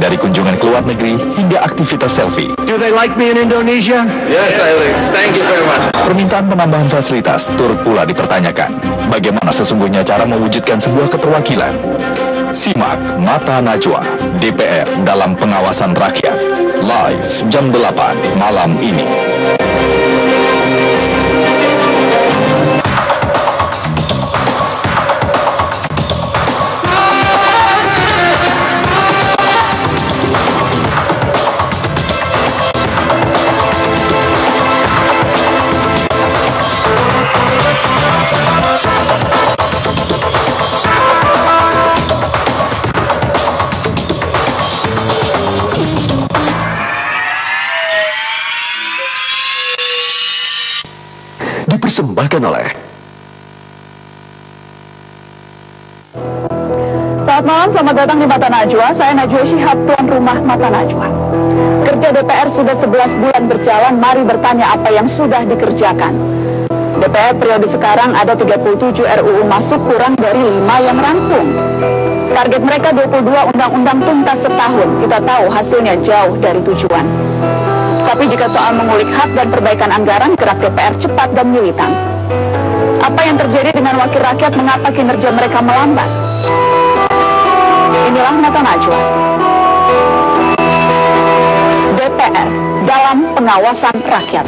mulai dari kunjungan ke luar negeri hingga aktivitas selfie. Do they like me in Indonesia? Yes, I like. Thank you very much. Permintaan penambahan fasilitas turut pula dipertanyakan. Bagaimana sesungguhnya cara mewujudkan sebuah keterwakilan? Simak Mata Najwa, DPR dalam pengawasan rakyat. Live jam 8 malam ini. Dipersembahkan oleh Selamat malam, selamat datang di Mata Najwa. Saya Najwa Shihab, tuan rumah Mata Najwa. Kerja DPR sudah 11 bulan berjalan, mari bertanya apa yang sudah dikerjakan. DPR periode sekarang ada 37 RUU masuk, kurang dari 5 yang rampung. Target mereka 22 undang-undang tuntas setahun. Kita tahu hasilnya jauh dari tujuan. Tapi jika soal mengulik hak dan perbaikan anggaran, gerak DPR cepat dan militan. Apa yang terjadi dengan wakil rakyat, mengapa kinerja mereka melambat? Inilah Mata Najwa. DPR dalam pengawasan rakyat.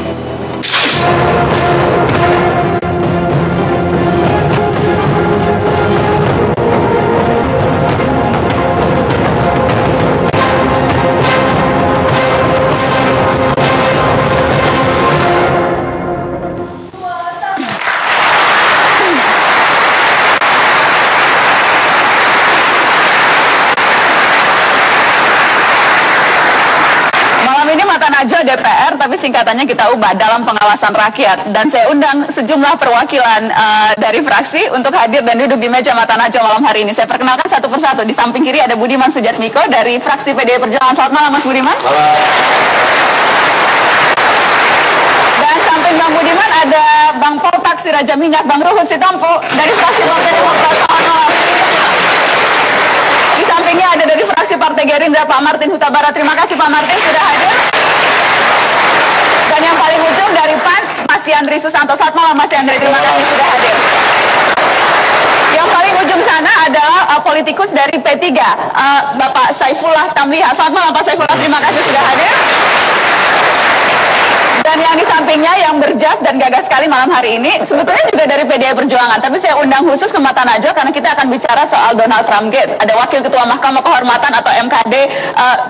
Najwa DPR, tapi singkatannya kita ubah dalam pengawasan rakyat. Dan saya undang sejumlah perwakilan dari fraksi untuk hadir dan duduk di meja Mata Najwa malam hari ini. Saya perkenalkan satu persatu. Di samping kiri ada Budiman Sujatmiko dari fraksi PDI Perjuangan. Selamat malam Mas Budiman. Halo. Dan samping Bang Budiman ada Bang Polpak si Raja Minyak, Bang Ruhut Sitompul dari fraksi Partai Demokrat. Selamat malam. Di sampingnya ada dari fraksi Partai Gerindra Pak Martin Huta Barat. Terima kasih Pak Martin sudah hadir. Dan yang paling ujung dari PAN, Mas Yandri Susanto. Selamat malam Mas Yandri, terima kasih sudah hadir. Yang paling ujung sana adalah politikus dari P3, Bapak Saifullah Tamliha. Selamat malam Pak Saifullah, terima kasih sudah hadir. Dan yang di sampingnya yang berjas dan gagah sekali malam hari ini, sebetulnya juga dari PDI Perjuangan. Tapi saya undang khusus ke Mata Najwa karena kita akan bicara soal Donald Trump Gate. Ada Wakil Ketua Mahkamah Kehormatan atau MKD,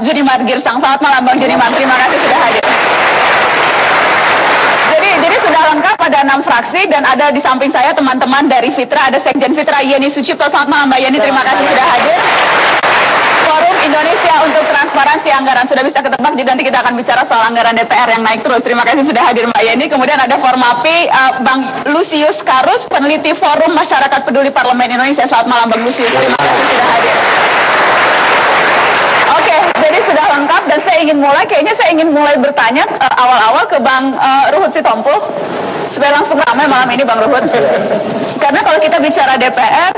Judimar Girsang. Selamat malam Bang Judimar, terima kasih sudah hadir. Jadi sudah lengkap, ada 6 fraksi dan ada di samping saya teman-teman dari Fitra, ada Sekjen Fitra Yeni Sucipto. Selamat malam Mbak Yeni, terima kasih sudah hadir. Forum Indonesia untuk Transparansi Anggaran sudah bisa ketebak, jadi nanti kita akan bicara soal anggaran DPR yang naik terus. Terima kasih sudah hadir Mbak Yeni. Kemudian ada Formapi, Bang Lusius Karus, peneliti Forum Masyarakat Peduli Parlemen Indonesia. Selamat malam Bang Lusius, terima kasih sudah hadir. Oke, jadi sudah lengkap dan saya ingin mulai bertanya awal-awal ke Bang Ruhut Sitompul supaya langsung ramai malam ini Bang Ruhut. Karena kalau kita bicara DPR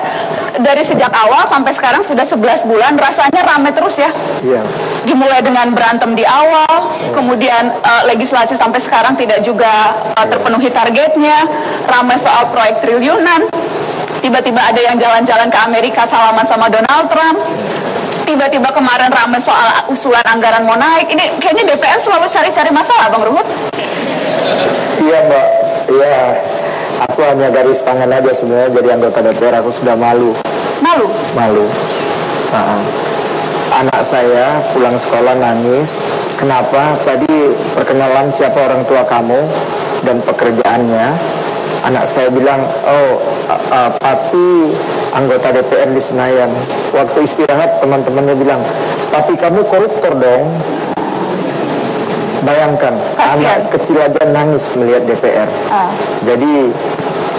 dari sejak awal sampai sekarang sudah 11 bulan rasanya ramai terus ya. Iya. Dimulai dengan berantem di awal, kemudian legislasi sampai sekarang tidak juga terpenuhi targetnya, ramai soal proyek triliunan. Tiba-tiba ada yang jalan-jalan ke Amerika salaman sama Donald Trump. Tiba-tiba kemarin ramai soal usulan anggaran mau naik. Ini kayaknya DPR selalu cari-cari masalah, Bang Ruhut. Iya, Mbak. Iya. Aku hanya garis tangan aja sebenarnya jadi anggota DPR. Aku sudah malu. Malu? Malu. Anak saya pulang sekolah nangis. Kenapa? Tadi perkenalan siapa orang tua kamu dan pekerjaannya. Anak saya bilang, papi anggota DPR di Senayan. Waktu istirahat teman-temannya bilang, papi kamu koruptor dong. Bayangkan, anak kecil aja nangis melihat DPR. Jadi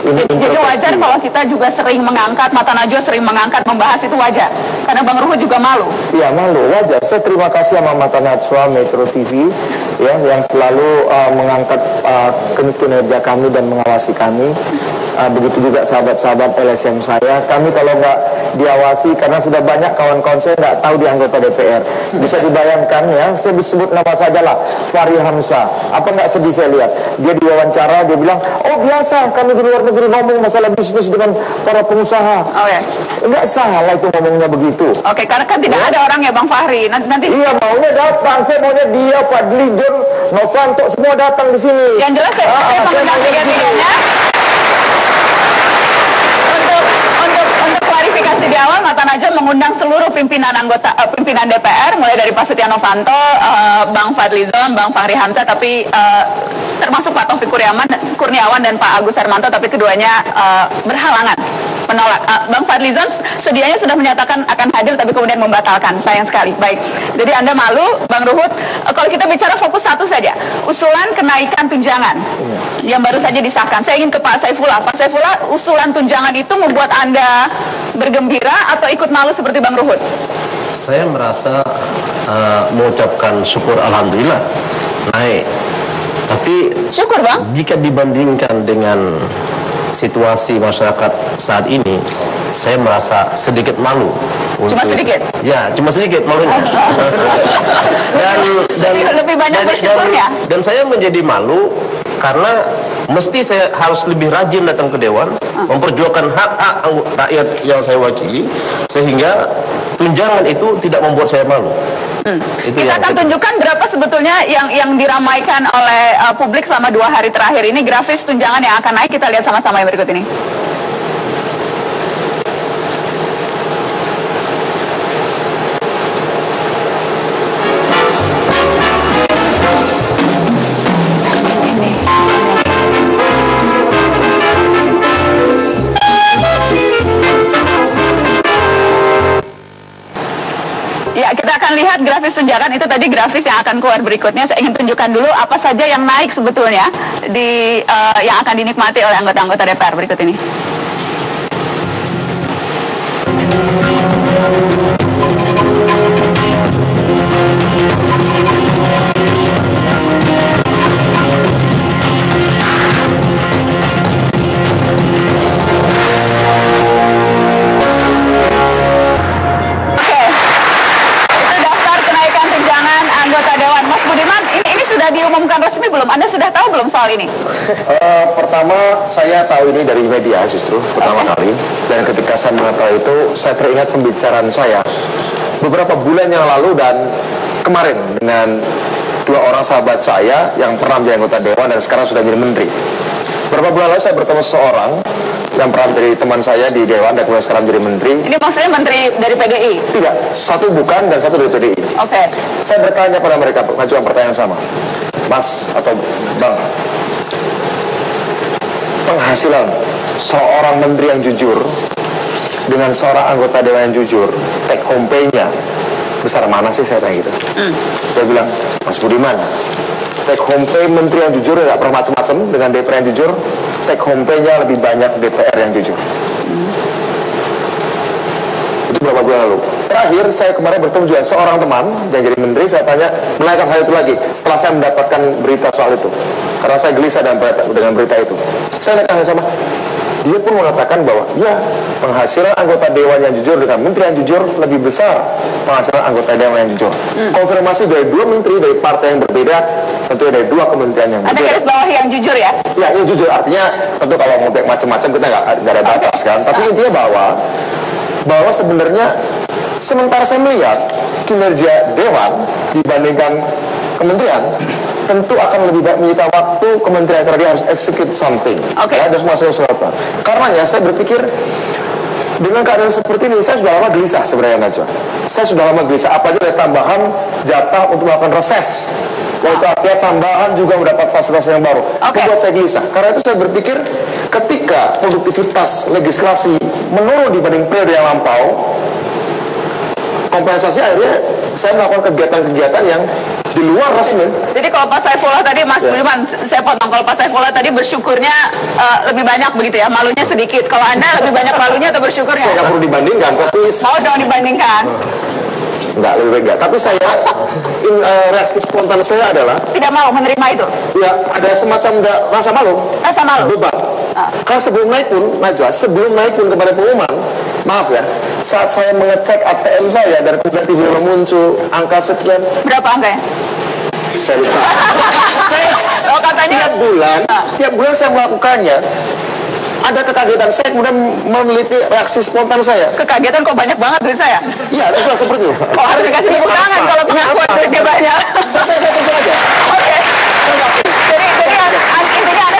Jadi wajar kalau kita juga sering mengangkat, Mata Najwa sering mengangkat, membahas itu wajar. Karena Bang Ruhut juga malu. Iya malu, wajar. Saya terima kasih sama Mata Najwa, Metro TV, ya, yang selalu mengangkat kinerja kami dan mengawasi kami. begitu juga sahabat-sahabat LSM saya. Kami kalau nggak diawasi, karena sudah banyak kawan-kawan saya nggak tahu di anggota DPR. Bisa dibayangkan ya, saya sebut nama saja lah, Fahri Hamzah. Apa nggak sedih saya lihat, dia diwawancara, dia bilang, oh biasa kami di luar negeri ngomong masalah bisnis dengan para pengusaha. Oke. Nggak salah itu ngomongnya begitu. Oke, karena kan tidak ada orang ya Bang Fahri. Nanti Iya, maunya datang, saya maunya dia, Fadli, John, Novanto, semua datang di sini. yang jelas saya mengundang tiga-tiganya untuk klarifikasi di awal. Mata Najwa mengundang seluruh pimpinan DPR, mulai dari Pak Setia Novanto, Bang Fadlizon, Bang Fahri Hamzah, tapi termasuk Pak Taufik Kurniawan dan Pak Agus Hermanto, tapi keduanya berhalangan, menolak. Bang Fadlizon sedianya sudah menyatakan akan hadir, tapi kemudian membatalkan. Sayang sekali. Baik, jadi Anda malu, Bang Ruhut. Kalau kita bicara fokus satu saja, usulan kenaikan tunjangan yang baru saja disahkan. Saya ingin ke Pak Saifullah. Pak Saifullah, usulan tunjangan itu membuat Anda bergembira atau ikut malu seperti Bang Ruhut? Saya merasa mengucapkan syukur alhamdulillah naik. Tapi Syukur Bang. jika dibandingkan dengan situasi masyarakat saat ini, saya merasa sedikit malu. Cuma sedikit? Ya, cuma sedikit malunya. Lebih banyak bersyukurnya. Dan saya menjadi malu karena mesti saya harus lebih rajin datang ke Dewan, memperjuangkan hak-hak rakyat yang saya wakili, sehingga tunjangan itu tidak membuat saya malu. Kita akan tunjukkan berapa sebetulnya yang diramaikan oleh publik selama 2 hari terakhir ini, grafis tunjangan yang akan naik. Kita lihat sama-sama yang berikut ini. Ya, kita akan lihat grafis tunjangan itu tadi, grafis yang akan keluar berikutnya. Saya ingin tunjukkan dulu apa saja yang naik sebetulnya yang akan dinikmati oleh anggota-anggota DPR berikut ini. Diumumkan resmi belum? Anda sudah tahu belum soal ini? Pertama, saya tahu ini dari media justru pertama kali. Dan ketika saya mengetahui itu, saya teringat pembicaraan saya beberapa bulan yang lalu dan kemarin dengan 2 orang sahabat saya yang pernah menjadi anggota Dewan dan sekarang sudah menjadi menteri. Beberapa bulan lalu saya bertemu seseorang yang pernah menjadi teman saya di Dewan dan kemudian sekarang menjadi menteri. Ini maksudnya menteri dari PDI? Tidak, satu bukan dan satu dari PDI. Oke. Saya bertanya pada mereka, mengajukan pertanyaan yang sama. Mas atau Bang, penghasilan seorang menteri yang jujur dengan seorang anggota Dewan yang jujur, take home pay-nya besar mana sih, saya tanya gitu. Dia bilang, Mas Budiman, take home pay menteri yang jujur nggak pernah macam-macam dengan DPR yang jujur, take home pay-nya lebih banyak DPR yang jujur. Itu berapa bulan lalu. Terakhir saya kemarin bertemu juga seorang teman yang jadi menteri, saya tanya menanyakan hal itu lagi setelah saya mendapatkan berita soal itu, karena saya gelisah dengan berita itu. Saya tanya sama dia, pun mengatakan bahwa ya, penghasilan anggota Dewan yang jujur dengan menteri yang jujur lebih besar penghasilan anggota Dewan yang jujur. Konfirmasi dari 2 menteri dari partai yang berbeda, tentunya dari 2 kementerian yang berbeda. Ada garis bawah yang jujur ya? Ya, yang jujur artinya tentu kalau mau macam-macam kita nggak ada batas kan. Tapi intinya bahwa sebenarnya sementara saya melihat kinerja Dewan dibandingkan kementerian, tentu akan lebih baik menyita waktu kementerian karena dia harus execute something. Ya, harus masuk sesuatu. Karenanya saya berpikir dengan keadaan seperti ini, saya sudah lama gelisah sebenarnya Najwa. Saya sudah lama gelisah, apalagi ada tambahan jatah untuk melakukan reses. Itu artinya tambahan juga mendapat fasilitas yang baru. Membuat saya gelisah. Karena itu saya berpikir ketika produktivitas legislasi menurun dibanding periode yang lampau, kompensasi akhirnya saya melakukan kegiatan-kegiatan yang di luar resmi. Jadi kalau Pak Saifullah tadi, Mas Budiman, saya potong, kalau Pak Saifullah tadi bersyukurnya lebih banyak begitu ya, malunya sedikit. Kalau Anda lebih banyak malunya atau bersyukurnya? Saya nggak perlu dibandingkan, tapi mau dong dibandingkan. Enggak, lebih baik enggak. Tapi saya reaksi spontan saya adalah tidak mau menerima itu. Ya, ada semacam rasa malu. Rasa malu. Beban. Karena sebelum naik pun, Najwa, sebelum naik pun kepada pengumuman, maaf ya, saat saya mengecek ATM saya dan kemudian tiba-tiba muncul angka sekian, Berapa angkanya? saya lupa. Saya Oh, katanya tiap bulan saya melakukannya. Ada kekagetan saya, kemudian meneliti reaksi spontan saya. kekagetan kok banyak banget duit saya. Iya, itu seperti itu. Oh, harus dikasih tepuk tangan kalau pengakuan duitnya banyak. Saya tunggu aja. Oke. Jadi intinya Anda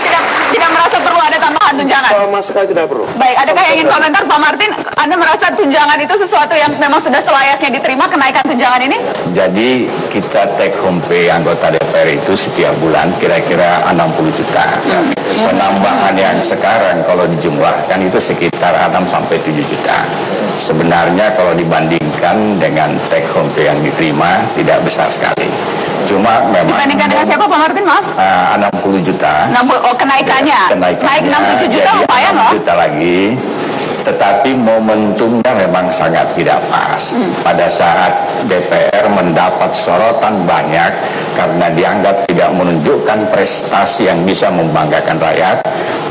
tidak merasa perlu ada tambahan tunjangan. Sama sekali tidak perlu. Baik, adakah yang ingin komentar Pak Martin? Anda merasa tunjangan itu sesuatu yang memang sudah selayaknya diterima, kenaikan tunjangan ini? Jadi kita take home pay anggota DPR itu setiap bulan kira-kira 60 juta. Penambahan yang sekarang kalau dijumlahkan itu sekitar 6 sampai 7 juta. Sebenarnya kalau dibandingkan dengan take home pay yang diterima tidak besar sekali. Cuma memang Dibandingkan dengan siapa Pak Martin, maaf? 60 juta. 60, oh kenaikannya. Naik 6-7 juta jadi lumayan 6 loh. juta lagi. Tetapi momentumnya memang sangat tidak pas. Pada saat DPR mendapat sorotan banyak karena dianggap tidak menunjukkan prestasi yang bisa membanggakan rakyat,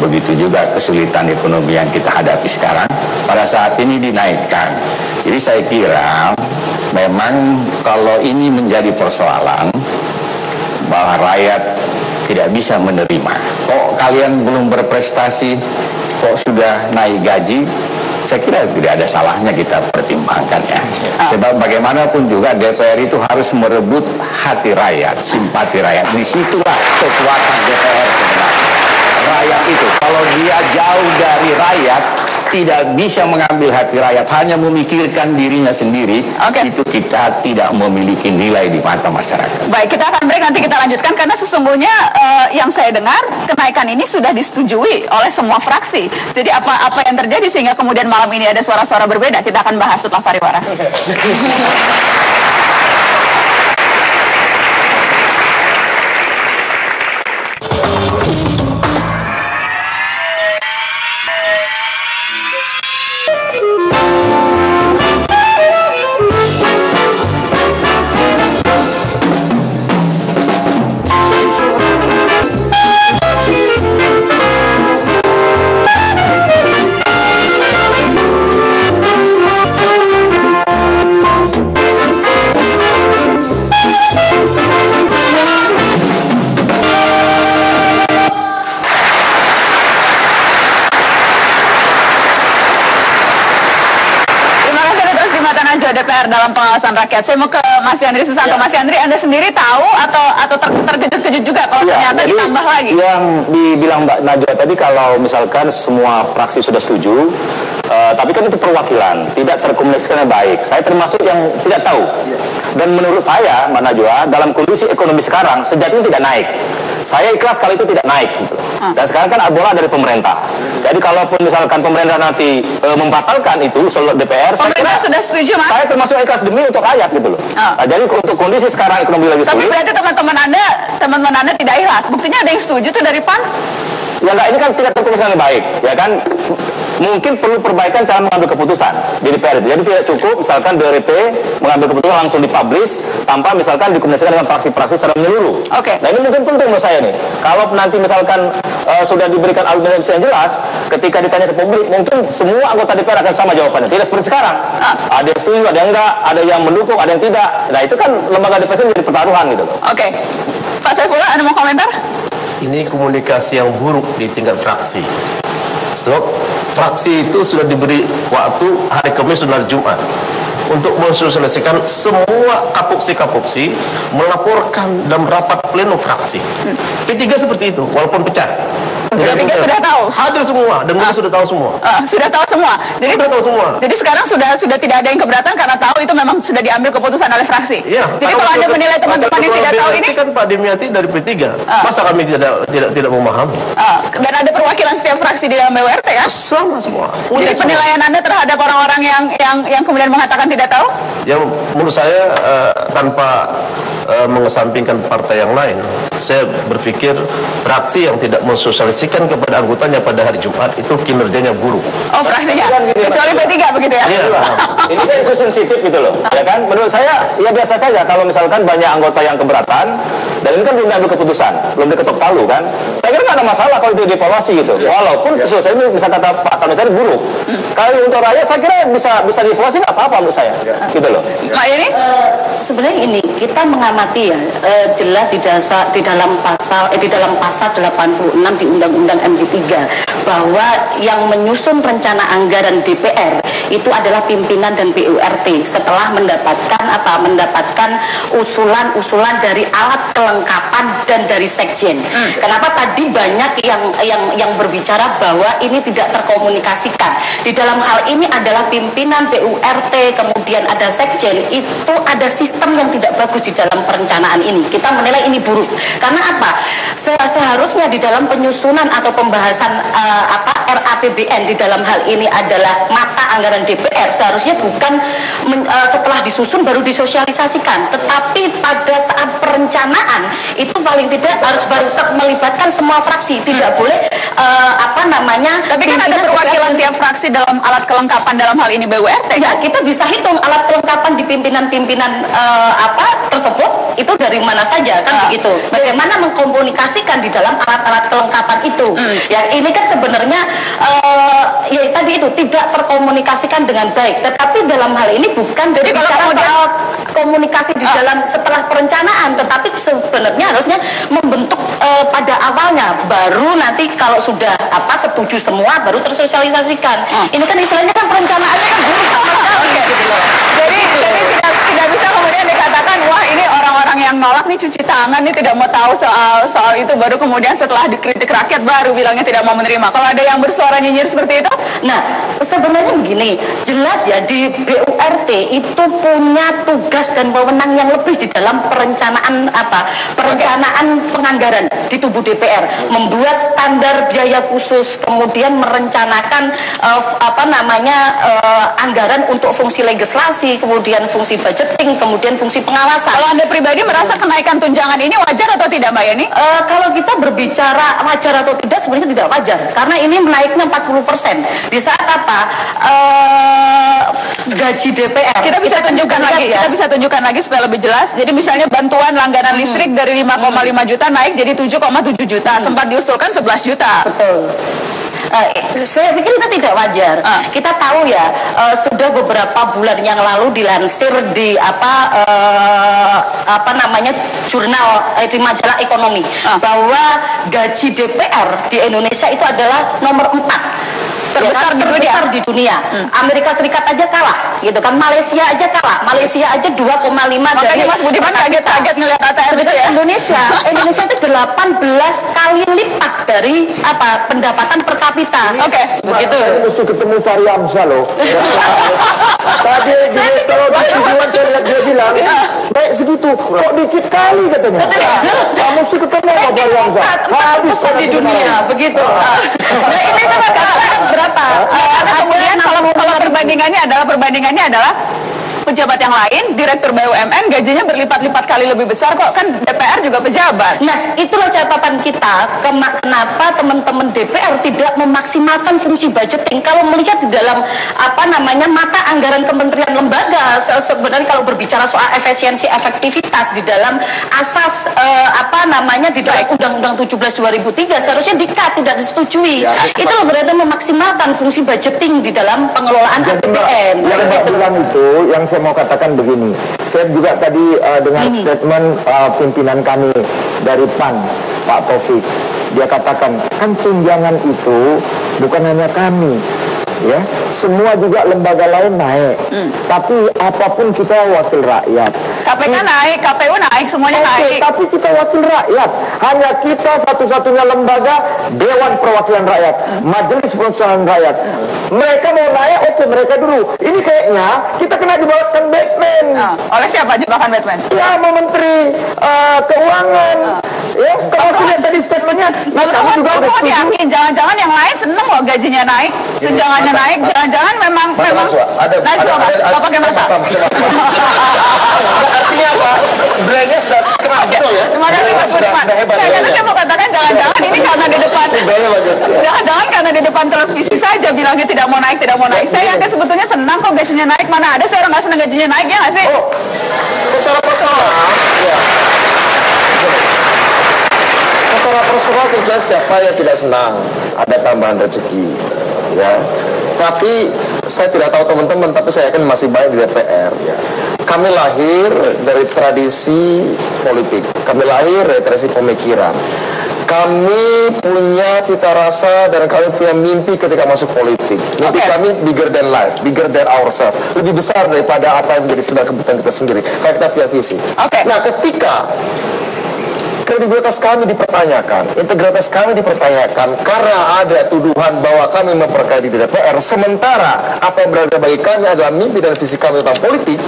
begitu juga kesulitan ekonomi yang kita hadapi sekarang, pada saat ini dinaikkan. Jadi saya kira memang kalau ini menjadi persoalan bahwa rakyat tidak bisa menerima, kok kalian belum berprestasi, kok sudah naik gaji, saya kira tidak ada salahnya kita pertimbangkan ya. Sebab bagaimanapun juga DPR itu harus merebut hati rakyat, simpati rakyat. Disitulah kekuatan DPR sebenarnya. Rakyat itu, kalau dia jauh dari rakyat, tidak bisa mengambil hati rakyat, hanya memikirkan dirinya sendiri, itu kita tidak memiliki nilai di mata masyarakat. Baik, kita akan break, nanti kita lanjutkan karena sesungguhnya yang saya dengar kenaikan ini sudah disetujui oleh semua fraksi. Jadi apa yang terjadi sehingga kemudian malam ini ada suara-suara berbeda, kita akan bahas setelah pariwara. DPR dalam pengawasan rakyat. Saya mau ke Mas Yandri Susanto. Mas Yandri, Anda sendiri tahu atau terkejut-kejut juga kalau ternyata ditambah lagi? Yang dibilang Mbak Najwa tadi, kalau misalkan semua fraksi sudah setuju, tapi kan itu perwakilan, tidak terkomunikasikan baik. Saya termasuk yang tidak tahu. Dan menurut saya, Mbak Najwa, dalam kondisi ekonomi sekarang, sejatinya tidak naik. Saya ikhlas kalau itu tidak naik. Gitu. Dan sekarang kan bola dari pemerintah. Jadi kalaupun misalkan pemerintah nanti membatalkan itu usul DPR, pemerintah sudah setuju, Mas? Saya termasuk ikhlas demi untuk rakyat gitu loh. Nah, jadi untuk kondisi sekarang ekonomi lagi sulit. Tapi berarti teman-teman Anda tidak ikhlas. Buktinya ada yang setuju tuh dari PAN? Ya enggak, ini kan tidak terkomunikasi baik, ya kan? Mungkin perlu perbaikan cara mengambil keputusan di DPR itu. Jadi tidak cukup misalkan DRT mengambil keputusan langsung dipublish tanpa misalkan dikomunikasikan dengan fraksi-fraksi secara menyeluruh. Nah ini mungkin penting menurut saya nih. Kalau nanti misalkan sudah diberikan argumentasi yang jelas, ketika ditanya ke publik, mungkin semua anggota DPR akan sama jawabannya. Tidak seperti sekarang. Ada yang setuju, ada yang enggak, ada yang mendukung, ada yang tidak. Nah itu kan lembaga DPR menjadi pertaruhan gitu. Pak Saifullah, Anda mau komentar? Ini komunikasi yang buruk di tingkat fraksi. Sebab fraksi itu sudah diberi waktu hari Kamis dan hari Jumat untuk mensosialisasikan semua kapuksi-kapuksi, melaporkan dalam rapat pleno fraksi. P3 seperti itu, walaupun pecah. P3 sudah tahu? Hadir semua, dan mereka sudah tahu semua. Sudah tahu semua? Jadi sekarang sudah tidak ada yang keberatan karena tahu itu memang sudah diambil keputusan oleh fraksi? Iya. Jadi kalau Anda menilai teman-teman yang tidak tahu ini? Kan Pak Dimyati dari P3, masa kami tidak memahami? Dan ada perwakilan setiap fraksi di dalam BWRT ya? Sama semua. Jadi penilaian Anda terhadap orang-orang yang kemudian mengatakan tidak tahu? Ya menurut saya tanpa mengesampingkan partai yang lain. Saya berpikir fraksi yang tidak mensosialisikan kepada anggotanya pada hari Jumat itu kinerjanya buruk. Oh, fraksinya? Kecuali P3 begitu ya? Iya. Ini kan isu sensitif gitu loh, ya kan? Menurut saya, ya biasa saja kalau misalkan banyak anggota yang keberatan, dan ini kan belum diambil keputusan, belum diketok palu kan? Saya kira nggak ada masalah kalau itu dievaluasi gitu. Walaupun selesai ini bisa kata Pak Tamisari buruk. Kalau untuk rakyat saya kira bisa dievaluasi nggak apa-apa menurut saya, gitu loh. Mbak Yeni? Sebenarnya ini kita mengamati ya, jelas di dalam pasal 86 di Undang-Undang MD3 bahwa yang menyusun rencana anggaran DPR itu adalah pimpinan dan PURT setelah mendapatkan usulan-usulan dari alat kelengkapan dan dari sekjen. Kenapa tadi banyak yang berbicara bahwa ini tidak terkomunikasikan. Di dalam hal ini adalah pimpinan PURT, kemudian ada sekjen, itu ada sistem yang tidak bagus di dalam perencanaan ini. Kita menilai ini buruk. Karena apa? Seharusnya di dalam penyusunan atau pembahasan RAPBN di dalam hal ini adalah mata anggaran DPR, seharusnya bukan setelah disusun baru disosialisasikan, tetapi pada saat perencanaan itu paling tidak harus melibatkan semua fraksi, tidak boleh tapi kan ada perwakilan tiap fraksi dalam alat kelengkapan dalam hal ini BURT kan? Ya, kita bisa hitung alat kelengkapan di pimpinan-pimpinan tersebut itu dari mana saja kan begitu. Bagaimana mengkomunikasikan di dalam alat-alat kelengkapan itu. Ya, ini kan sebenarnya ya tadi itu tidak terkomunikasikan dengan baik. Tetapi dalam hal ini bukan jadi bicara soal komunikasi di dalam setelah perencanaan, tetapi sebenarnya harusnya membentuk pada awalnya, baru nanti kalau sudah setuju semua baru tersosialisasikan. Ini kan istilahnya kan perencanaannya kan buruk sama sekali gitu loh. Jadi tidak bisa kemudian dikatakan wah ini orang-orang yang nolak nih cuci tangan nih tidak mau tahu soal itu, baru kemudian setelah dikritik rakyat baru bilangnya tidak mau menerima. Kalau ada yang bersuara nyinyir seperti itu? Nah, sebenarnya begini, jelas ya di BURT itu punya tugas dan wewenang yang lebih di dalam perencanaan penganggaran di tubuh DPR, membuat standar biaya khusus, kemudian merencanakan anggaran untuk fungsi legislasi, kemudian fungsi budgeting, kemudian fungsi pengawasan. Kalau Anda pribadi merasa kenaikan tunjangan ini wajar atau tidak, Mbak Yeni? Kalau kita berbicara wajar atau tidak, sebenarnya tidak wajar, karena ini menaiknya 40%. Di saat gaji DPR kita bisa tunjukkan lagi supaya lebih jelas. Jadi misalnya bantuan langganan listrik dari 5,5 juta naik jadi 7,7 juta, sempat diusulkan 11 juta. Betul. Saya pikir itu tidak wajar. Kita tahu ya, sudah beberapa bulan yang lalu dilansir di jurnal di majalah ekonomi bahwa gaji DPR di Indonesia itu adalah nomor 4 terbesar di dunia. Amerika Serikat aja kalah, gitu kan? Malaysia aja kalah. Malaysia aja 2,5 dari. Makanya Mas Budiman kaget ngelihat ATM itu ya. Indonesia itu 18 kali lipat dari pendapatan per kapita. Oke, begitu. Mesti ketemu Fahri Hamzah loh. Tadi kalau tujuan saya lihat dia bilang naik segitu, kok dikit kali katanya. Mesti ketemu sama Fahri Hamzah. Habis di dunia, begitu. Nah, ini kan berapa? Kemudian kalau perbandingannya adalah pejabat yang lain, direktur BUMN gajinya berlipat-lipat kali lebih besar kok, kan DPR juga pejabat. Nah, itulah catatan kita, kenapa teman-teman DPR tidak memaksimalkan fungsi budgeting. Kalau melihat di dalam mata anggaran kementerian lembaga, sebenarnya kalau berbicara soal efisiensi efektivitas di dalam asas di dalam Undang-Undang 17 2003 seharusnya tidak disetujui. Itu berarti memaksimalkan fungsi budgeting di dalam pengelolaan APBN. Yang Mbak bilang itu, yang saya mau katakan begini, saya juga tadi dengan statement pimpinan kami dari PAN, Pak Taufik, dia katakan kan tunjangan itu bukan hanya kami, ya, semua juga lembaga lain naik, tapi apapun kita wakil rakyat. KPK naik, KPU naik, semuanya naik. Tapi kita wakil rakyat, hanya kita satu-satunya lembaga Dewan Perwakilan Rakyat, Majelis Permusyawaratan Rakyat. Mereka mau naik, oke, mereka dulu. Ini kayaknya kita kena jebakan Batman. Oleh siapa jebakan Batman? Ya, sama Menteri Keuangan. Ya, kalau lihat tadi statementnya, kami juga udah setuju. Jangan-jangan yang lain seneng loh gajinya naik, tunjangannya naik. Jangan-jangan memang ada pakai mata. artinya apa? nilainya sudah kena, betul ya? Terima kasih Mas Budiman. Sudah hebat Saya nilainya. mau katakan jangan-jangan ini karena di depan, Nilainya bagus. jangan-jangan karena di depan televisi saja bilangnya tidak mau naik, tidak mau naik. Saya yakin sebetulnya senang kok gajinya naik. Mana ada seorang nggak senang gajinya naik, ya nggak sih? Oh, secara personal, ya. Secara personal tentu siapa yang tidak senang ada tambahan rezeki, ya. Tapi saya tidak tahu teman-teman, tapi saya yakin masih banyak di DPR. Kami lahir dari tradisi politik, kami lahir dari tradisi pemikiran. Kami punya cita rasa dan kami punya mimpi ketika masuk politik. Mimpi kami bigger than life, bigger than ourselves, lebih besar daripada apa yang menjadi sekedar kebutuhan kita sendiri. Kalau kita punya visi. Nah, ketika kredibilitas kami dipertanyakan, integritas kami dipertanyakan karena ada tuduhan bahwa kami memperkaya di DPR, sementara apa yang berada bagi kami adalah mimpi dan visi kami tentang politik,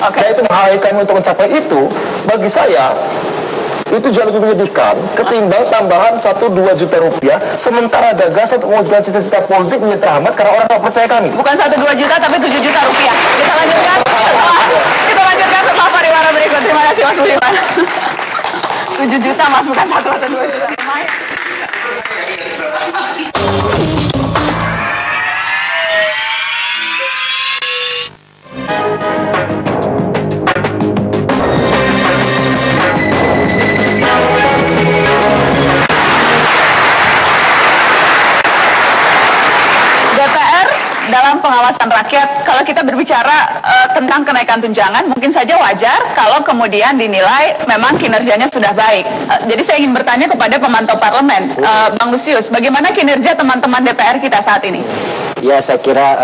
dan itu menghalangi kami untuk mencapai itu. Bagi saya itu jauh lebih menyedihkan ketimbang tambahan 1-2 juta rupiah, sementara gagasan untuk mewujudkan cita-cita politik menjadi terhambat karena orang tidak percaya kami. Bukan 1-2 juta tapi 7 juta rupiah. Kita lanjutkan setelah pariwara berikut. Terima kasih Mas Budiman. 7 juta Mas, bukan 1 atau 2 juta. DPR dalam pengawasan rakyat, kalau kita berbicara tentang kenaikan tunjangan, mungkin saja wajar kalau kemudian dinilai memang kinerjanya sudah baik. Jadi saya ingin bertanya kepada pemantau parlemen, Bang Lusius, bagaimana kinerja teman-teman DPR kita saat ini? Ya, saya kira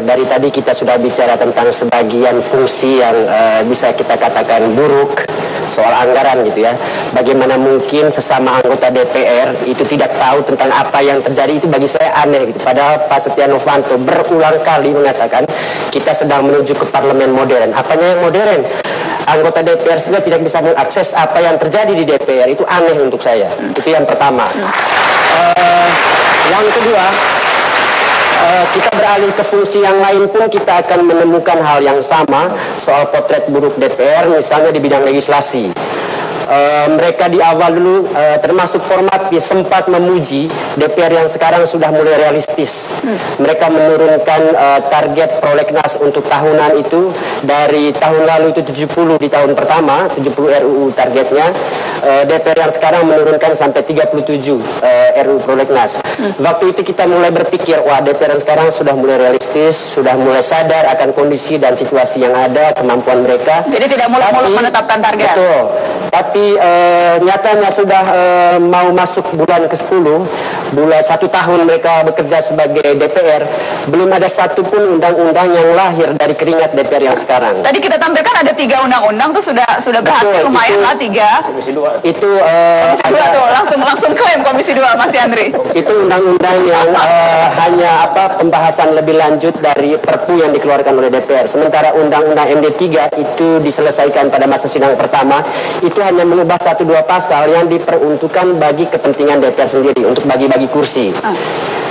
dari tadi kita sudah bicara tentang sebagian fungsi yang bisa kita katakan buruk soal anggaran gitu ya. Bagaimana mungkin sesama anggota DPR itu tidak tahu tentang apa yang terjadi, itu bagi saya aneh gitu. Padahal Pak Setia Novanto berulang kali mengatakan kita sedang menuju ke parlemen modern. Apanya yang modern? Anggota DPR saja tidak bisa mengakses apa yang terjadi di DPR, itu aneh untuk saya. Itu yang pertama. Yang kedua, kita beralih ke fungsi yang lain pun kita akan menemukan hal yang sama soal potret buruk DPR, misalnya di bidang legislasi. Mereka di awal dulu termasuk format sempat memuji DPR yang sekarang sudah mulai realistis. Mereka menurunkan target prolegnas untuk tahunan itu dari tahun lalu itu 70 di tahun pertama, 70 RUU targetnya. DPR yang sekarang menurunkan sampai 37 RUU prolegnas. Waktu itu kita mulai berpikir, wah DPR yang sekarang sudah mulai realistis, sudah mulai sadar akan kondisi dan situasi yang ada, kemampuan mereka. Jadi tidak muluk-muluk menetapkan target. Betul. Tapi nyatanya sudah mau masuk bulan ke-10, bulan 1 tahun mereka bekerja sebagai DPR, belum ada satupun undang-undang yang lahir dari keringat DPR yang sekarang. Tadi kita tampilkan ada 3 undang-undang tuh sudah berhasil. Betul, lumayan lah 3. Komisi 2. Itu Komisi 2 tuh langsung klaim Komisi 2 Mas Yandri. Itu undang-undang yang hanya pembahasan lebih lanjut dari Perpu yang dikeluarkan oleh DPR. Sementara undang-undang MD3 itu diselesaikan pada masa sidang pertama, itu hanya mengubah 1-2 pasal yang diperuntukkan bagi kepentingan DPR sendiri untuk bagi-bagi kursi.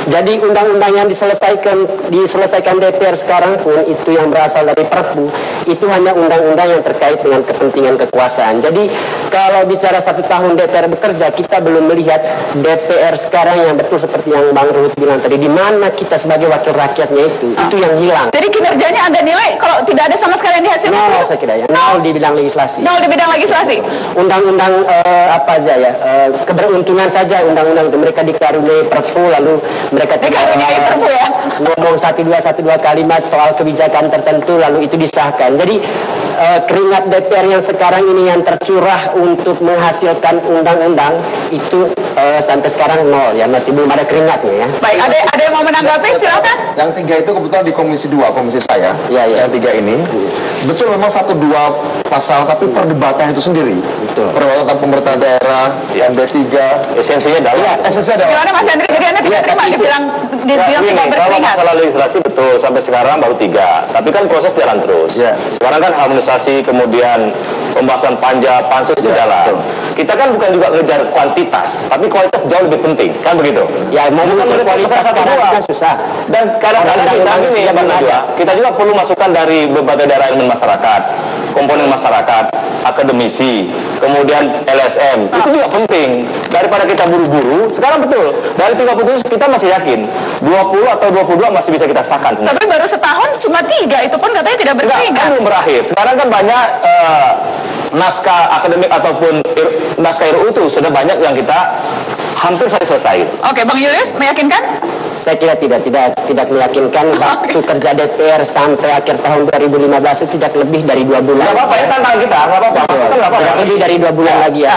Jadi undang-undang yang diselesaikan DPR sekarang pun itu yang berasal dari Perpu, itu hanya undang-undang yang terkait dengan kepentingan kekuasaan. Jadi kalau bicara 1 tahun DPR bekerja, kita belum melihat DPR sekarang yang betul seperti yang Bang Ruhut bilang tadi, di mana kita sebagai wakil rakyatnya itu yang hilang. Jadi kinerjanya Anda nilai kalau tidak ada sama sekali yang dihasilkan? Nol saya kira ya, nol di bidang legislasi. Nol di bidang legislasi? Undang-undang apa aja ya, keberuntungan saja undang-undang itu mereka dikaruniai Perpu, lalu mereka Perpu ya? ngomong 1-2 kalimat soal kebijakan tertentu lalu itu disahkan. Jadi keringat DPR yang sekarang ini yang tercurah untuk menghasilkan undang-undang itu sampai sekarang nol ya, masih belum ada keringatnya ya. Baik, ada yang mau menanggapi silakan. Yang 3 itu kebetulan di Komisi 2, komisi saya. Yang 3 ini betul memang 1-2 pasal, tapi perdebatan itu sendiri. Perdebatan tentang pemerintahan daerah, MD3, esensinya dalam. Gimana Mas Hendri? Jadi Anda tidak terima dibilang tidak berkeringat? Kalau masalah legislasi betul, sampai sekarang baru 3. Tapi kan proses jalan terus. Sekarang kan harmonisasi, kemudian pembahasan panja, pansus itu jalan. kita kan bukan juga ngejar kuantitas, tapi kualitas jauh lebih penting, kan begitu? Ya, mau mengejar kualitas sekarang kan susah. Dan kadang-kadang kita Bang Najwa, kita juga perlu masukan dari berbagai daerah elemen masyarakat, komponen masyarakat, akademisi, kemudian LSM, itu juga penting. Daripada kita buru-buru, sekarang betul, dari 37 kita masih yakin 20 atau 22 masih bisa kita sahkan. Tapi baru setahun cuma 3, itu pun katanya tidak berkeringat. Kan belum berakhir. Sekarang kan banyak naskah akademik ataupun naskah RUU itu sudah banyak yang kita hampir selesai. Oke, Bang Julius, meyakinkan? Saya kira tidak meyakinkan. Waktu kerja DPR sampai akhir tahun 2015 itu tidak lebih dari 2 bulan. Nggak apa-apa ya, tantangan kita, nggak apa-apa. Maksudnya nggak apa-apa. Tidak lebih dari 2 bulan lagi ya.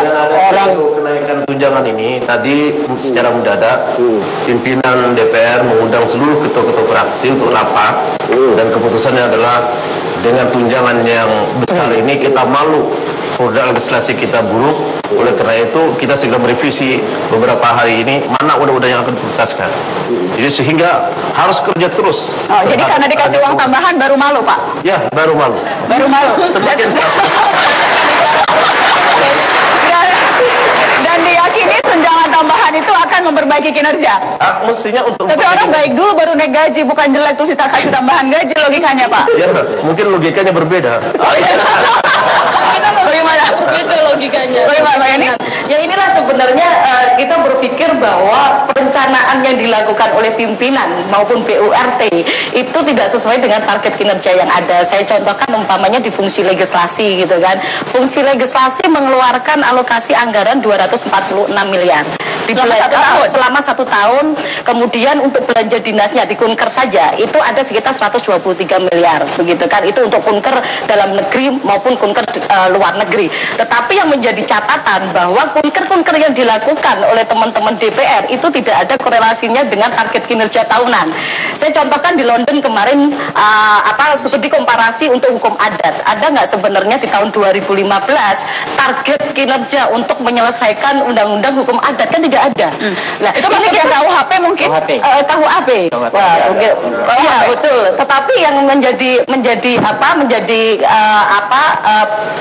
Orang kenaikan tunjangan ini tadi secara mendadak pimpinan DPR mengundang seluruh ketua-ketua fraksi untuk rapat dan keputusannya adalah dengan tunjangan yang besar ini kita malu, produk legislasi kita buruk. Oleh karena itu kita segera merevisi beberapa hari ini mana undang-undang yang akan diputuskan. Jadi sehingga harus kerja terus. Oh, jadi karena dikasih uang tambahan baru malu, Pak? Ya, baru malu. Baru malu. Semakin dan diyakini tunjangan tambahan itu akan memperbaiki kinerja. Mestinya untuk. Tapi orang baik dulu baru naik gaji, bukan jelek terus kita kasih tambahan gaji, logikanya, Pak. Ya, mungkin logikanya berbeda. Oh, iya. Bagaimana? Itu logikanya. Bagaimana, Mbak Yani? Ya inilah sebenarnya kita berpikir bahwa perencanaan yang dilakukan oleh pimpinan maupun PURT itu tidak sesuai dengan target kinerja yang ada. Saya contohkan umpamanya di fungsi legislasi gitu kan. Fungsi legislasi mengeluarkan alokasi anggaran 246 miliar. Selama 1 tahun, kemudian untuk belanja dinasnya di Kunker saja itu ada sekitar 123 miliar begitu kan. Itu untuk Kunker dalam negeri maupun Kunker luar negeri. Tetapi yang menjadi catatan bahwa kunker-kunker yang dilakukan oleh teman-teman DPR itu tidak ada korelasinya dengan target kinerja tahunan. Saya contohkan di London kemarin studi komparasi untuk hukum adat. Ada nggak sebenarnya di tahun 2015 target kinerja untuk menyelesaikan undang-undang hukum adat? Kan tidak ada. Nah, itu maksudnya KUHP mungkin? KUHP. Iya, betul. Tetapi yang menjadi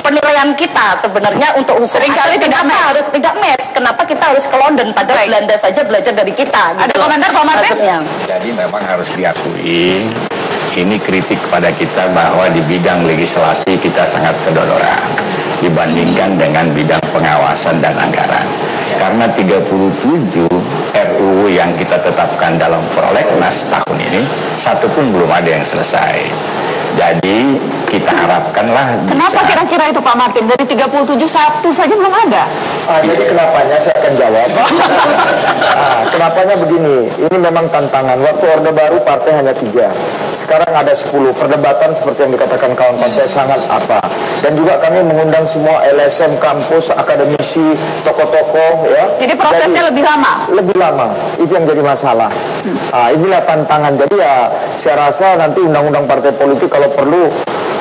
penilaian kita sebenarnya untuk hukum seringkali tidak harus tidak match. Kenapa kita harus ke London padahal Belanda saja belajar dari kita? Ada komentar Pak Martin? Jadi memang harus diakui ini kritik kepada kita bahwa di bidang legislasi kita sangat kedodoran dibandingkan dengan bidang pengawasan dan anggaran. Karena 37 RUU yang kita tetapkan dalam prolegnas tahun ini, satu pun belum ada yang selesai. Jadi kita harapkanlah bisa. Kenapa kira-kira itu Pak Martin? Dari 37 satu saja belum ada. Jadi kenapanya saya akan jawab. Kenapanya begini, ini memang tantangan. Waktu Orde Baru partai hanya 3. Sekarang ada 10. Perdebatan seperti yang dikatakan kawan-kawan saya sangat apa. Dan juga kami mengundang semua LSM, kampus, akademisi, tokoh-tokoh ya. Jadi prosesnya lebih lama? Lebih lama. Itu yang jadi masalah. Inilah tantangan. Jadi ya saya rasa nanti undang-undang partai politik kalau perlu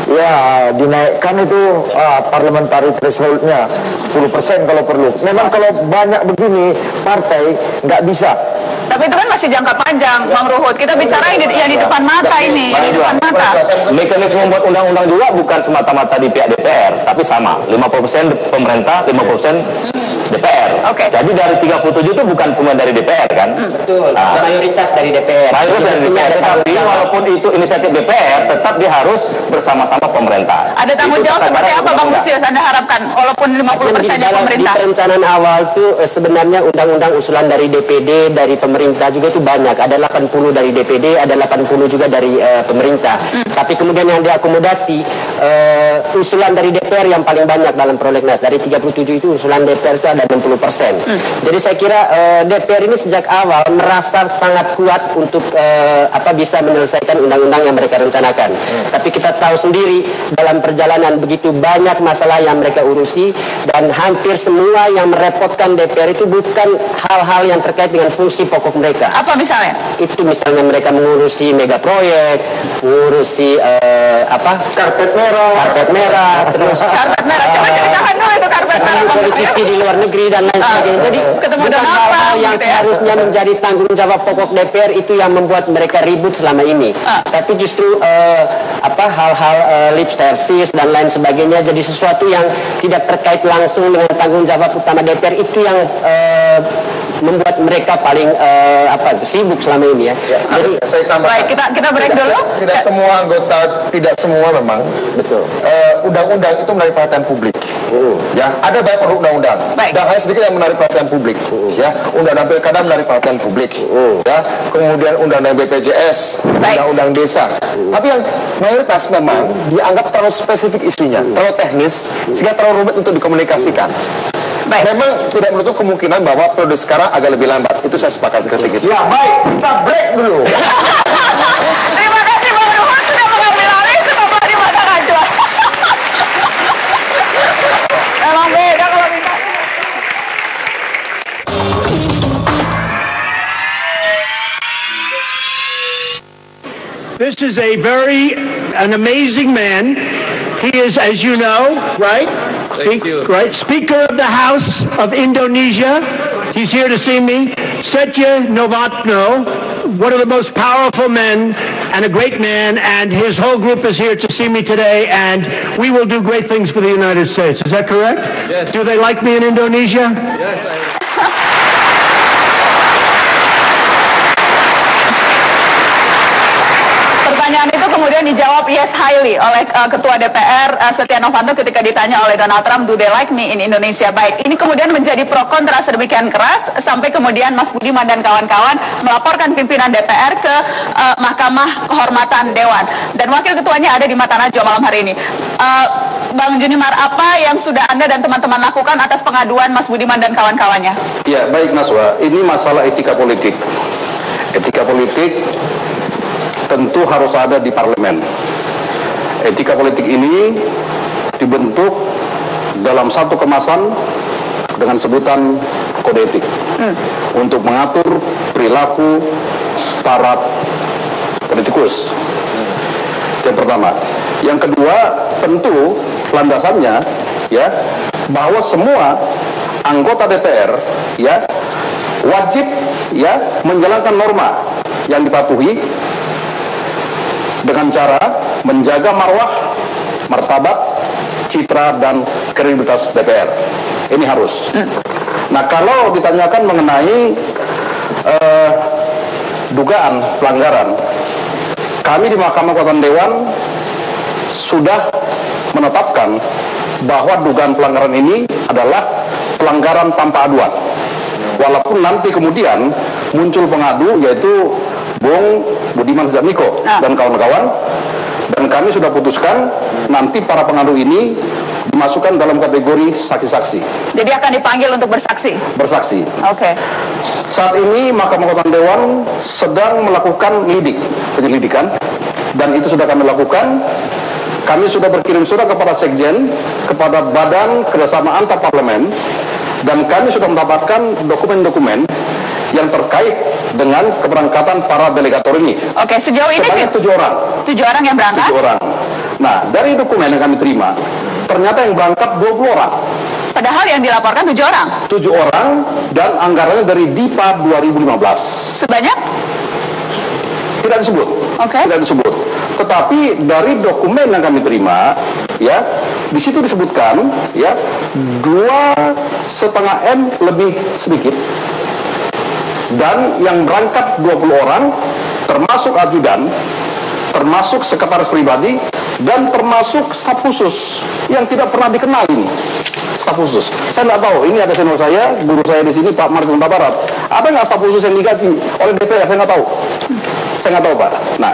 ya dinaikkan itu parliamentary thresholdnya 10% kalau perlu. Memang kalau banyak begini partai nggak bisa. Tapi itu kan masih jangka panjang, Bang Ruhut. Kita bicara yang di depan mata ini, di depan mata. Mekanisme membuat undang-undang juga bukan semata-mata di pihak DPR, tapi sama. 50% pemerintah, 50% DPR. Oke. Jadi dari 37 itu bukan semua dari DPR kan? Betul. Mayoritas dari DPR. Mayoritas dari DPR. Tapi walaupun itu inisiatif DPR, tetap dia harus bersama-sama pemerintah. Ada tanggung jawab seperti apa Bang Lusius Anda harapkan? Walaupun 50%-nya pemerintah. Di perencanaan awal itu sebenarnya undang-undang usulan dari DPD, dari pemerintah juga itu banyak. Ada 80 dari DPD, ada 80 juga dari pemerintah. Tapi kemudian yang diakomodasi usulan dari DPR yang paling banyak dalam prolegnas. Dari 37 itu usulan DPR itu ada 60%. Jadi saya kira DPR ini sejak awal merasa sangat kuat untuk bisa menyelesaikan undang-undang yang mereka rencanakan. Tapi kita tahu sendiri dalam perjalanan begitu banyak masalah yang mereka urusi dan hampir semua yang merepotkan DPR itu bukan hal-hal yang terkait dengan fungsi pokok mereka. Apa misalnya? Itu misalnya mereka mengurusi mega proyek, mengurusi karpet merah, terus karpet merah. Coba ceritakan dulu itu karpet merah. politisi di luar negeri dan lain sebagainya. Jadi ketemu bukan Donald hal-hal Trump yang gitu ya. seharusnya menjadi tanggung jawab pokok DPR itu yang membuat mereka ribut selama ini. Tapi justru hal-hal lip service dan lain sebagainya jadi sesuatu yang tidak terkait langsung dengan tanggung jawab utama DPR itu yang membuat mereka paling sibuk selama ini ya. Jadi saya tambahkan. Baik, kita break dulu. Tidak semua anggota, tidak semua memang. Betul. Undang-undang itu menarik perhatian publik. Ya, ada banyak produk undang-undang. Dan hanya sedikit yang menarik perhatian publik. Ya, undang-undang pilkada menarik perhatian publik. Ya, kemudian undang-undang BPJS, undang-undang desa. Tapi yang mayoritas memang dianggap terlalu spesifik isunya, terlalu teknis, sehingga terlalu rumit untuk dikomunikasikan. Memang tidak menutup kemungkinan bahwa periode sekarang agak lebih lambat. Itu saya sepakat ketika itu. Ya baik, kita break dulu. Terima kasih Bang Ruhut sudah mengambil alih Tetaplah di Mata Najwa. Emang beda kalau minta. This is an amazing man. He is, as you know, right? Right, Speaker of the House of Indonesia. He's here to see me. Setya Novanto, one of the most powerful men and a great man, and his whole group is here to see me today, and we will do great things for the United States. Is that correct? Yes. Do they like me in Indonesia? Yes, Pertanyaan itu kemudian dijawab yes highly oleh Ketua DPR Setia Novanto ketika ditanya oleh Donald Trump, do they like me in Indonesia? Baik, ini kemudian menjadi pro kontra sedemikian keras sampai kemudian Mas Budiman dan kawan-kawan melaporkan pimpinan DPR ke Mahkamah Kehormatan Dewan. Dan Wakil Ketuanya ada di Mata Najwa malam hari ini. Bang Junimar, apa yang sudah Anda dan teman-teman lakukan atas pengaduan Mas Budiman dan kawan-kawannya? Ya, baik Mas Wa, ini masalah etika politik. Etika politik tentu harus ada di parlemen. Etika politik ini dibentuk dalam satu kemasan dengan sebutan kode etik untuk mengatur perilaku para politikus. Yang pertama. Yang kedua, tentu landasannya ya bahwa semua anggota DPR ya wajib ya menjalankan norma yang dipatuhi dengan cara menjaga marwah, martabat, citra dan kredibilitas DPR. Ini harus. Nah, kalau ditanyakan mengenai dugaan pelanggaran, kami di Mahkamah Kehormatan Dewan sudah menetapkan bahwa dugaan pelanggaran ini adalah pelanggaran tanpa aduan. Walaupun nanti kemudian muncul pengadu yaitu Bung Budiman Sujatmiko dan kawan-kawan, dan kami sudah putuskan nanti para pengadu ini dimasukkan dalam kategori saksi-saksi. Jadi akan dipanggil untuk bersaksi? Bersaksi. Oke. Saat ini Mahkamah Kehormatan Dewan sedang melakukan penyelidikan, dan itu sudah kami lakukan. Kami sudah berkirim surat kepada Sekjen, kepada Badan Kerjasama Antar Parlemen, dan kami sudah mendapatkan dokumen-dokumen yang terkait dengan keberangkatan para delegator ini. Oke, sejauh ini sebanyak 7 orang. 7 orang yang berangkat? 7 orang. Nah, dari dokumen yang kami terima, ternyata yang berangkat 20 orang. Padahal yang dilaporkan 7 orang? 7 orang, dan anggarannya dari DIPA 2015. Sebanyak? Tidak disebut. Tidak disebut. Tetapi dari dokumen yang kami terima, ya, di situ disebutkan, ya, 2,5 M lebih sedikit. Dan yang berangkat 20 orang, termasuk ajudan, termasuk sekretaris pribadi, dan termasuk staf khusus yang tidak pernah dikenal ini. Staf khusus. Saya nggak tahu, ini ada senior saya, guru saya di sini, Pak Martin Barat. Ada nggak staf khusus yang digaji oleh DPR? Saya nggak tahu. Saya nggak tahu, Pak. Nah,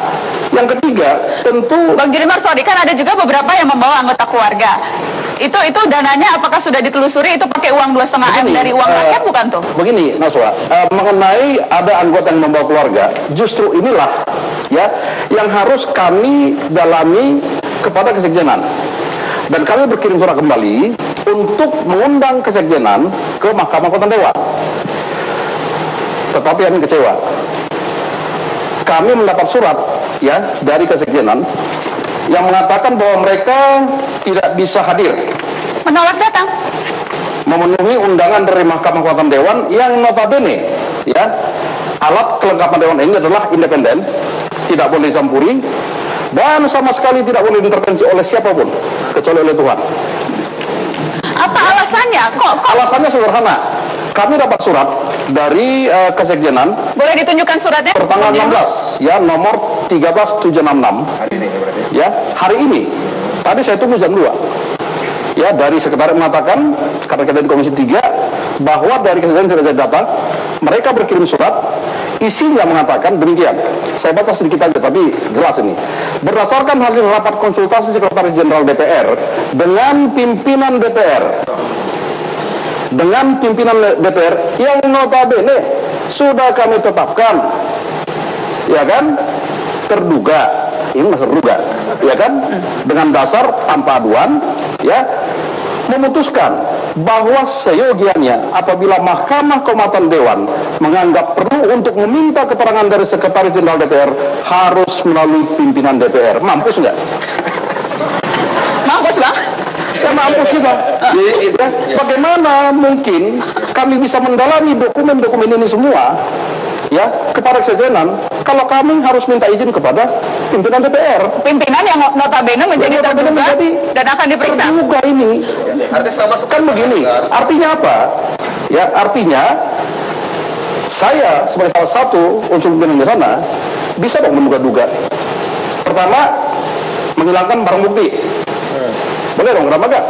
yang ketiga, tentu... Bang Junimar, sorry, kan ada juga beberapa yang membawa anggota keluarga. Itu dananya apakah sudah ditelusuri, itu pakai uang 2,5 M dari uang rakyat bukan tuh? Begini, Naswa, mengenai ada anggota yang membawa keluarga, justru inilah ya yang harus kami dalami kepada Kesekjenan. Dan kami berkirim surat kembali untuk mengundang Kesekjenan ke Mahkamah Kehormatan Dewan. Tetapi kami kecewa. Kami mendapat surat ya dari Kesekjenan yang mengatakan bahwa mereka tidak bisa hadir. Menolak datang? memenuhi undangan dari Mahkamah Kehormatan Dewan yang notabene ya alat kelengkapan Dewan ini adalah independen, tidak boleh dicampuri dan sama sekali tidak boleh diintervensi oleh siapapun kecuali oleh Tuhan. Apa alasannya? Alasannya sederhana. Kami dapat surat dari Kesekjenan. Boleh ditunjukkan suratnya? Pertanggal 16 ya, nomor 13766. Hari ini berarti. Ya, hari ini. Tadi saya tunggu jam 2. Ya, dari sekretariat mengatakan karena kita di Komisi 3 bahwa dari Kesekjenan sudah datang, mereka berkirim surat. Isinya mengatakan demikian. Saya baca sedikit aja, tapi jelas ini. Berdasarkan hasil rapat konsultasi Sekretaris Jenderal DPR dengan pimpinan DPR, yang notabene sudah kami tetapkan, ya kan, terduga, ini masih terduga, ya kan, dengan dasar tanpa aduan, ya, memutuskan bahwa seyogianya apabila Mahkamah Kehormatan Dewan menganggap perlu untuk meminta keterangan dari Sekretaris Jenderal DPR harus melalui pimpinan DPR. Mampus nggak? Mampus bang? Ya mampus kita. Ya, bagaimana mungkin kami bisa mendalami dokumen-dokumen ini semua ya kepada Kesekjenan kalau kami harus minta izin kepada pimpinan DPR. Pimpinan yang notabene menjadi terduga dan akan diperiksa. Terduga ini. Artinya sama sekali begini. Artinya apa? Ya, artinya saya sebagai salah satu unsur pimpinan di sana bisa dong menduga-duga. Pertama, menghilangkan barang bukti. Boleh dong, kenapa enggak?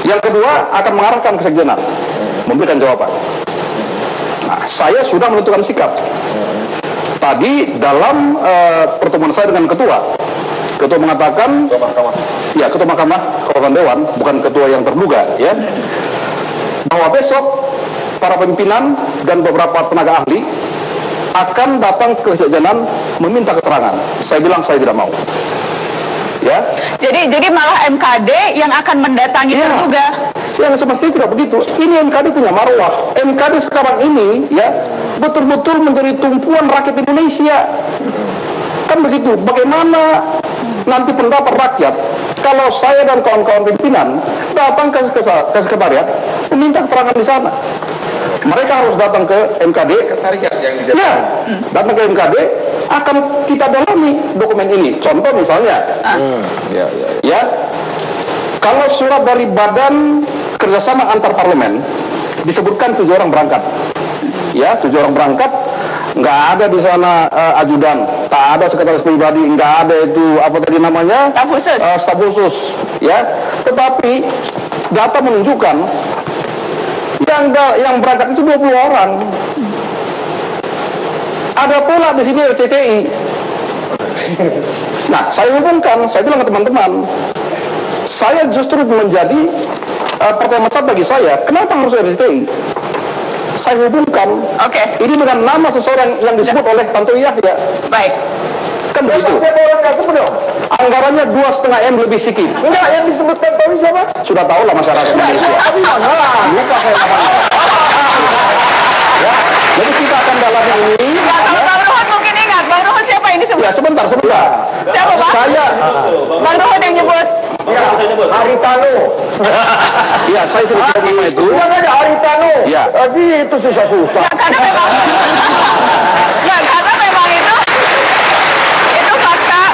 Yang kedua, akan mengarahkan Kesekjenan memberikan jawaban. Nah, saya sudah menentukan sikap. Tadi dalam pertemuan saya dengan ketua mengatakan, ketua Mahkamah Kehormatan Dewan, bukan ketua yang terduga, ya, bahwa besok para pimpinan dan beberapa tenaga ahli akan datang ke Kesekjenan meminta keterangan. Saya bilang saya tidak mau. Ya. Jadi malah MKD yang akan mendatangi terduga. Yang semestinya tidak begitu. Ini MKD punya marwah. MKD sekarang ini ya betul-betul menjadi tumpuan rakyat Indonesia. Kan begitu. Bagaimana nanti pendapat rakyat kalau saya dan kawan-kawan pimpinan datang ke sekretariat meminta keterangan di sana? Mereka harus datang ke MKD. Sekretariat yang di depan. Datang ke MKD akan kita dalami dokumen ini. Contoh misalnya, ya, kalau surat dari Badan Kerjasama Antar Parlemen disebutkan 7 orang berangkat, ya, 7 orang berangkat, nggak ada di sana ajudan, tak ada sekretaris pribadi, nggak ada itu apa tadi namanya, staf khusus, ya. Tetapi data menunjukkan yang berangkat itu 20 orang. Ada pula di sini RCTI. Nah, saya hubungkan, saya bilang ke teman-teman, saya justru menjadi pertanyaan besar bagi saya, kenapa harus RCTI? Saya hubungkan, ini dengan nama seseorang yang disebut oleh Tanto Yahya. Baik. Kan begitu. Anggarannya 2,5 M lebih sedikit. Enggak, yang disebut Tanto siapa? Sudah tahu lah masyarakat Indonesia. Lupa saya namanya. Ya, jadi kita akan dalami ini. Kalau Bang Ruhut mungkin ingat, Bang Ruhut siapa ini sebut? Ya, sebentar. Siapa Bang? Saya. Bang Ruhut yang nyebut. Ya, Haritano. Iya, saya tidak sebut nama itu. Bukan ada Haritano. Iya. Itu susah-susah. Karena memang itu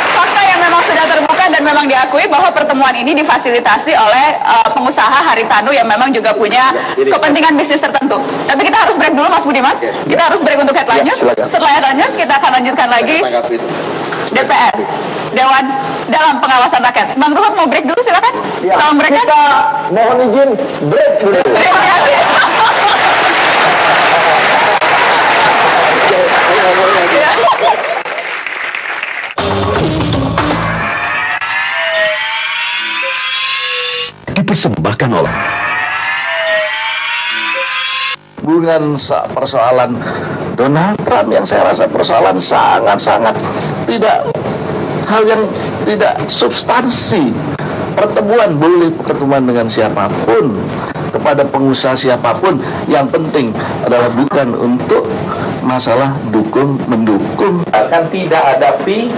fakta yang memang sudah terbuka dan memang diakui bahwa pertemuan ini difasilitasi oleh pengusaha Haritano yang memang juga punya kepentingan bisnis tertentu. Tapi kita harus break dulu Mas Budiman. Kita harus break untuk headline news. Setelah headline news kita akan lanjutkan lagi DPR, Dewan dalam Pengawasan Rakyat. Bang Ruhut mau break dulu silakan. Salam break. Kita mohon izin break dulu. Terima kasih. Dipersembahkan oleh bukan persoalan Donald Trump yang saya rasa persoalan sangat-sangat tidak, hal yang tidak substansi. Pertemuan boleh pertemuan dengan siapapun, kepada pengusaha siapapun, yang penting adalah bukan untuk masalah dukung mendukung. Kan tidak ada fee,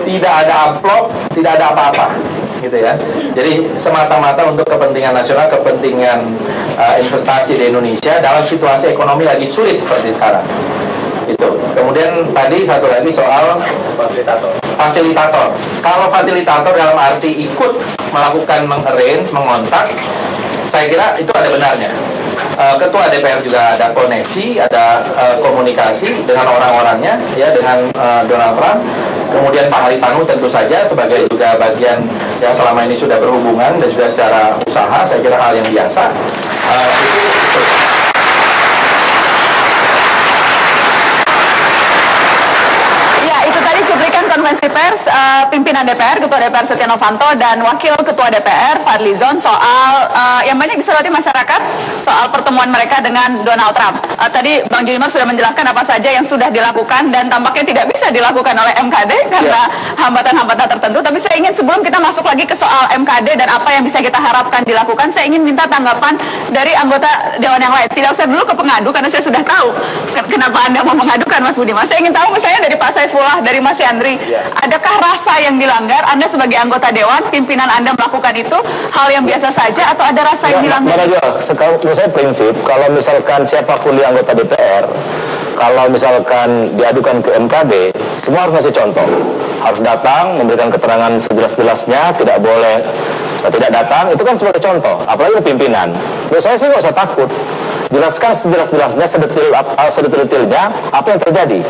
tidak ada amplop, tidak ada apa-apa. gitu ya. Jadi semata-mata untuk kepentingan nasional, kepentingan investasi di Indonesia dalam situasi ekonomi lagi sulit seperti sekarang. Itu. Kemudian tadi satu lagi soal fasilitator. Kalau fasilitator dalam arti ikut melakukan mengarrange, mengontak, saya kira itu ada benarnya. Ketua DPR juga ada koneksi, ada komunikasi dengan orang-orangnya, ya, dengan Donald Trump. Kemudian Pak Haritanu tentu saja sebagai juga bagian yang selama ini sudah berhubungan dan juga secara usaha, saya kira hal yang biasa. Cuplikan konferensi pers pimpinan DPR, Ketua DPR Setia Novanto dan Wakil Ketua DPR Fadlizon soal yang banyak disoroti masyarakat soal pertemuan mereka dengan Donald Trump. Tadi Bang Junimar sudah menjelaskan apa saja yang sudah dilakukan dan tampaknya tidak bisa dilakukan oleh MKD karena hambatan-hambatan tertentu. Tapi saya ingin sebelum kita masuk lagi ke soal MKD dan apa yang bisa kita harapkan dilakukan, saya ingin minta tanggapan dari anggota Dewan yang lain. Tidak usah dulu ke pengadu karena saya sudah tahu kenapa Anda mau mengadukan, Mas Budiman. Saya ingin tahu misalnya dari Pak Saifullah, dari Mas Yandri, adakah rasa yang dilanggar? Anda sebagai anggota Dewan, pimpinan Anda melakukan itu hal yang biasa saja atau ada rasa yang dilanggar? Menurut saya prinsip, kalau misalkan siapapun di anggota DPR, kalau misalkan diadukan ke MKD, semua harus ngasih contoh. Harus datang, memberikan keterangan sejelas-jelasnya, tidak boleh tidak datang, itu kan sebagai contoh. Apalagi pimpinan. Menurut saya sih nggak usah takut. Jelaskan sejelas-jelasnya, sedetil-detilnya apa yang terjadi.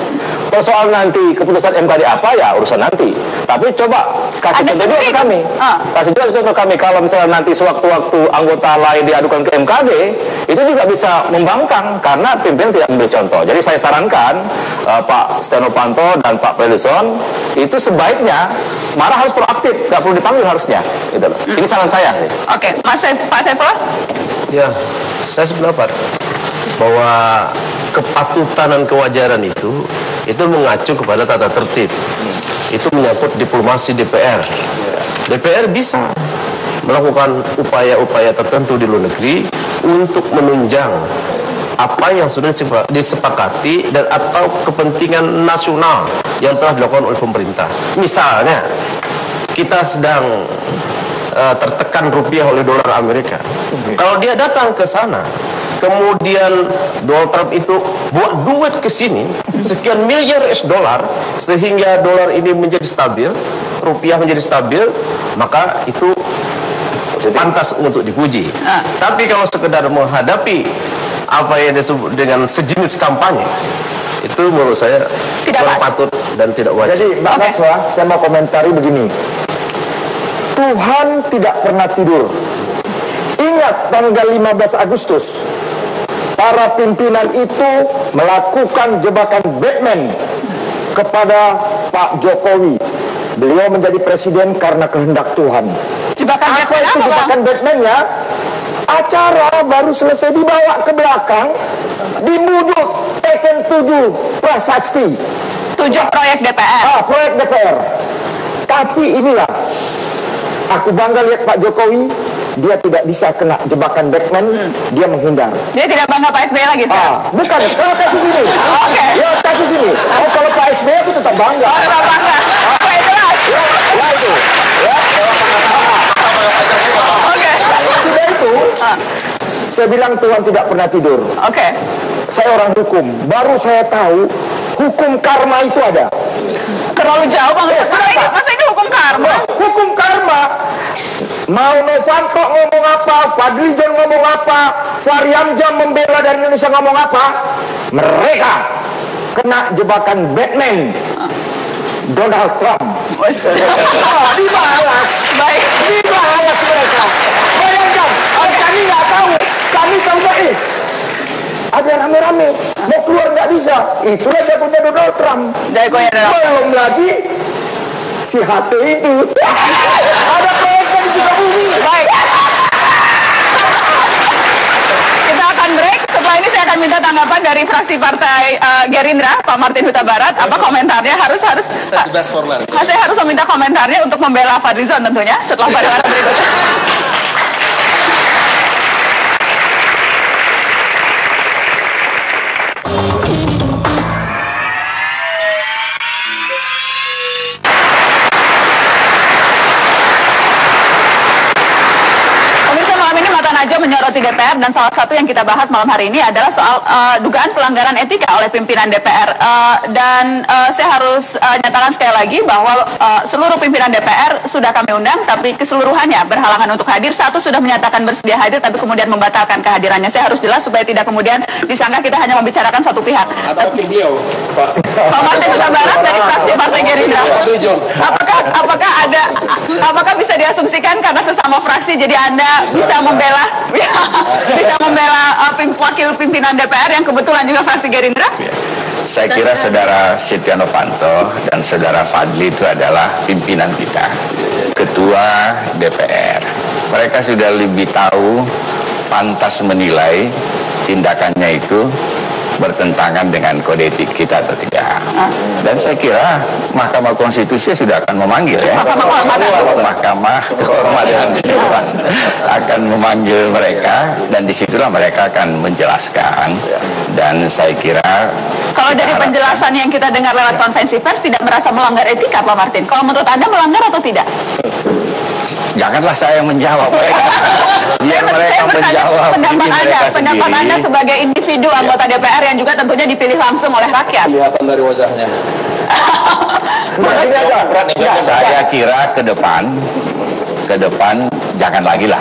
Kalau soal nanti keputusan MKD apa, ya urusan nanti. Tapi coba kasih contoh juga ke kami. Kasih juga contoh kami. Kalau misalnya nanti sewaktu-waktu anggota lain diadukan ke MKD, itu juga bisa membangkang karena pimpinan tidak memberi contoh. Jadi saya sarankan Pak Setia Novanto dan Pak Fadlizon itu sebaiknya marah harus proaktif, nggak perlu dipanggil harusnya. Gitu loh. Ini saran saya. Oke, Pak Saifullah? Ya, saya sependapat bahwa kepatutan dan kewajaran itu mengacu kepada tata tertib. Itu menyangkut diplomasi DPR. DPR bisa melakukan upaya-upaya tertentu di luar negeri untuk menunjang apa yang sudah disepakati dan atau kepentingan nasional yang telah dilakukan oleh pemerintah. Misalnya, kita sedang tertekan rupiah oleh dolar Amerika. Kalau dia datang ke sana, kemudian Donald Trump itu buat duit ke sini, sekian miliar US dollar, sehingga dolar ini menjadi stabil, rupiah menjadi stabil, maka itu pantas untuk dipuji. Tapi kalau sekedar menghadapi apa yang disebut dengan sejenis kampanye, itu menurut saya tidak patut dan tidak wajar. Jadi Mbak Najwa, saya mau komentari begini. Tuhan tidak pernah tidur. Ingat tanggal 15 Agustus, para pimpinan itu melakukan jebakan Batman kepada Pak Jokowi. Beliau menjadi presiden karena kehendak Tuhan. Jebakan apa itu jebakan Batman-nya? Acara baru selesai dibawa ke belakang, dimudut Teken 7 prasasti. 7 proyek DPR. Proyek DPR. Tapi inilah, aku bangga lihat Pak Jokowi, dia tidak bisa kena jebakan Batman, dia menghindar. Dia tidak bangga Pak SBY lagi sekarang? Bukan, kalau kasus ini. Oke. Ya, kasus ini. Kalau Pak SBY aku tetap bangga. Tetap bangga. Oke, jelas. Ya itu. Ya. Oke. Sudah itu, saya bilang Tuhan tidak pernah tidur. Oke. Saya orang hukum, baru saya tahu hukum karma itu ada. Terlalu jauh Bang. Masa ini hukum karma? Hukum karma. Mau Novanto ngomong apa, Fadlizon ngomong apa, Fahri Hamzah membela dari Indonesia ngomong apa, mereka kena jebakan Batman Donald Trump. Dibalas. Baik. Dibalas mereka. Bayangkan, kami nggak tahu. Kami tahu ada rame-rame, mau keluar nggak bisa. Itulah jagonya Donald Trump. Jagonya Donald Trump. Belum lagi si HT itu. Ada proyeknya di Sukabumi. Baik. Kita akan break. Setelah ini saya akan minta tanggapan dari fraksi Partai Gerindra, Pak Martin Huta Barat. Apa komentarnya? Saya harus meminta komentarnya untuk membela Fadlizon tentunya setelah pada berikutnya. Fraksi DPR, dan salah satu yang kita bahas malam hari ini adalah soal dugaan pelanggaran etika oleh pimpinan DPR. Dan saya harus nyatakan sekali lagi bahwa seluruh pimpinan DPR sudah kami undang, tapi keseluruhannya berhalangan untuk hadir. Satu sudah menyatakan bersedia hadir, tapi kemudian membatalkan kehadirannya. Saya harus jelas supaya tidak kemudian disangka kita hanya membicarakan satu pihak. Atau wakil beliau, Pak. Pak Martin Huta Barat dari fraksi Partai Gerindra. Apakah bisa diasumsikan karena sesama fraksi jadi Anda bisa membela wakil pimpinan DPR yang kebetulan juga fraksi Gerindra? Saya kira saudara Setia Novanto dan saudara Fadli itu adalah pimpinan kita, ketua DPR. Mereka sudah lebih tahu, pantas menilai tindakannya itu bertentangan dengan kode etik kita atau tidak. Dan saya kira Mahkamah Konstitusi sudah akan memanggil ya. Mahkamah Kehormatan Dewan akan memanggil mereka, dan disitulah mereka akan menjelaskan. Dan saya kira kalau dari penjelasan yang kita dengar lewat konferensi pers tidak merasa melanggar etika, Pak Martin. Kalau menurut Anda melanggar atau tidak? Janganlah saya menjawab mereka. Biar mereka menjawab. Pendapat Anda sebagai individu anggota DPR yang juga tentunya dipilih langsung oleh rakyat. Kelihatan dari wajahnya. Saya kira ke depan jangan lagi lah.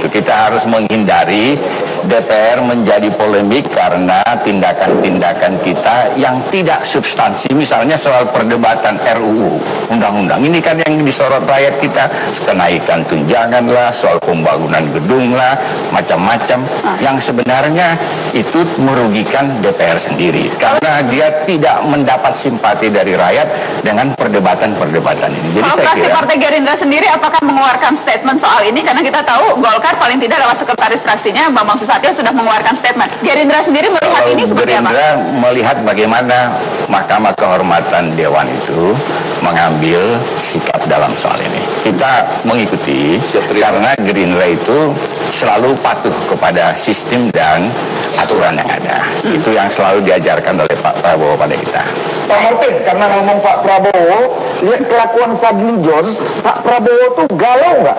Kita harus menghindari DPR menjadi polemik karena tindakan-tindakan kita yang tidak substansi. Misalnya soal perdebatan RUU undang-undang ini kan yang disorot rakyat kita, kenaikan tunjangan lah, soal pembangunan gedung lah, macam-macam yang sebenarnya itu merugikan DPR sendiri karena dia tidak mendapat simpati dari rakyat dengan perdebatan-perdebatan ini. Jadi saya fraksi kira Partai Gerindra sendiri apakah mengeluarkan statement soal ini, karena kita tahu Golkar paling tidak lewat sekretaris fraksinya Bambang Susatyo sudah mengeluarkan statement. Gerindra sendiri melihat ini seperti apa? Gerindra melihat bagaimana Mahkamah Kehormatan Dewan itu mengambil sikap dalam soal ini. Kita mengikuti karena Gerindra itu selalu patuh kepada sistem dan aturan yang ada. Itu yang selalu diajarkan oleh Pak Prabowo pada kita. Pak Martin, karena ngomong Pak Prabowo, lihat kelakuan Fadli John, Pak Prabowo tuh galau nggak?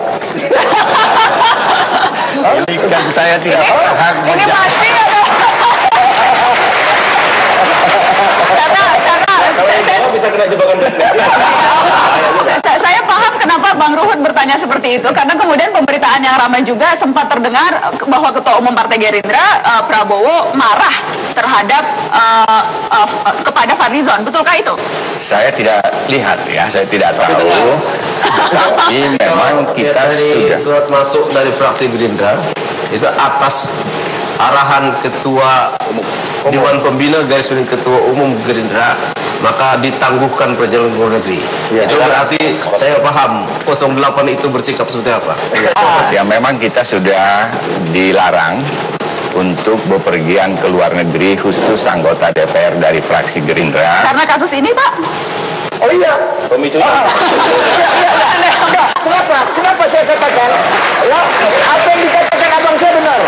Ini kan saya tidak berhak menjawab. Karena bisa kena jebakan. Saya paham kenapa Bang Ruhut bertanya seperti itu, karena kemudian pemberitaan yang ramai juga sempat terdengar bahwa Ketua Umum Partai Gerindra Prabowo marah terhadap kepada Fadlizon. Betulkah itu? Saya tidak lihat ya, saya tidak tahu. Tapi memang kita sudah surat masuk dari fraksi Gerindra itu atas arahan Ketua Dewan Pembina garis miring Ketua Umum Gerindra, maka ditangguhkan perjalanan luar negeri. Itu berarti saya paham 08 itu bersikap seperti apa. Ya memang kita sudah dilarang untuk bepergian ke luar negeri, khusus anggota DPR dari fraksi Gerindra. Karena kasus ini, Pak? Oh iya. Pemicunya. Kenapa saya katakan apa yang dikatakan abang saya benar.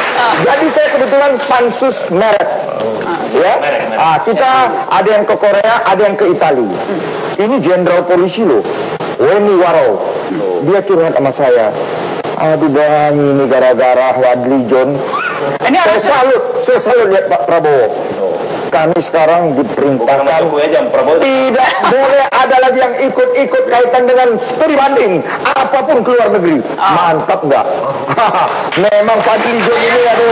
Jadi saya kebetulan pansus merek. Ya, kita ada yang ke Korea, ada yang ke Italia. Ini jenderal polisi loh, Weni Warau. Dia curhat sama saya. Aduh bang, ini gara-gara Fadli John. Saya salut lihat Pak Prabowo. Kami sekarang diperintahkan tidak boleh ada lagi yang ikut-ikut kaitan dengan studi banding apapun ke luar negeri. Mantap nggak? Memang Fadli John ini aduh.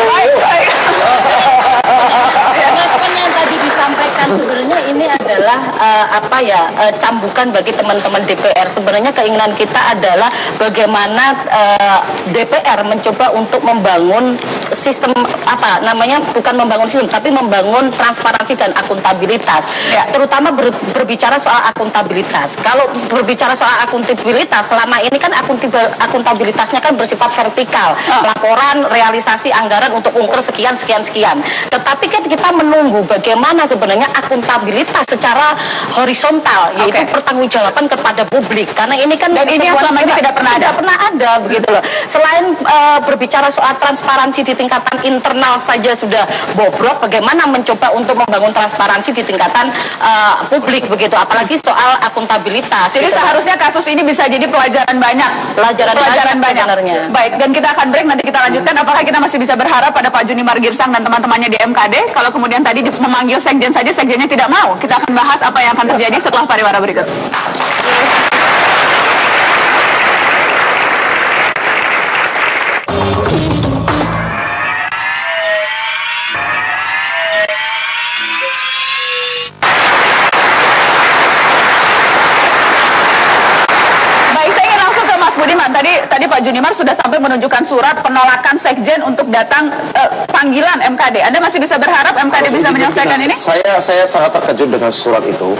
Respon yang tadi disampaikan sebenarnya ini adalah cambukan bagi teman-teman DPR. Sebenarnya keinginan kita adalah bagaimana DPR mencoba untuk membangun sistem bukan membangun sistem tapi membangun transparansi dan akuntabilitas. Terutama berbicara soal akuntabilitas. Kalau berbicara soal akuntabilitas, selama ini kan akuntabilitasnya kan bersifat vertikal. Laporan, realisasi anggaran untuk ukur sekian. Tetapi kan kita menunggu bagaimana sebenarnya akuntabilitas secara horizontal, yaitu pertanggungjawaban kepada publik. Karena ini kan dan ini yang selama ini tidak pernah ada begitu loh. Selain berbicara soal transparansi di di tingkatan internal saja sudah bobrok, bagaimana mencoba untuk membangun transparansi di tingkatan publik begitu, apalagi soal akuntabilitas. Jadi seharusnya kasus ini bisa jadi pelajaran banyak. Pelajaran banyak sebenarnya. Baik, dan kita akan break, nanti kita lanjutkan. Apakah kita masih bisa berharap pada Pak Junimar Girsang dan teman-temannya di MKD? Kalau kemudian tadi memanggil sekjen saja, sekjennya tidak mau. Kita akan bahas apa yang akan terjadi setelah pariwara berikut. Tadi Pak Junimar sudah sampai menunjukkan surat penolakan sekjen untuk datang panggilan MKD. Anda masih bisa berharap MKD bisa menyelesaikan ini? Saya sangat terkejut dengan surat itu.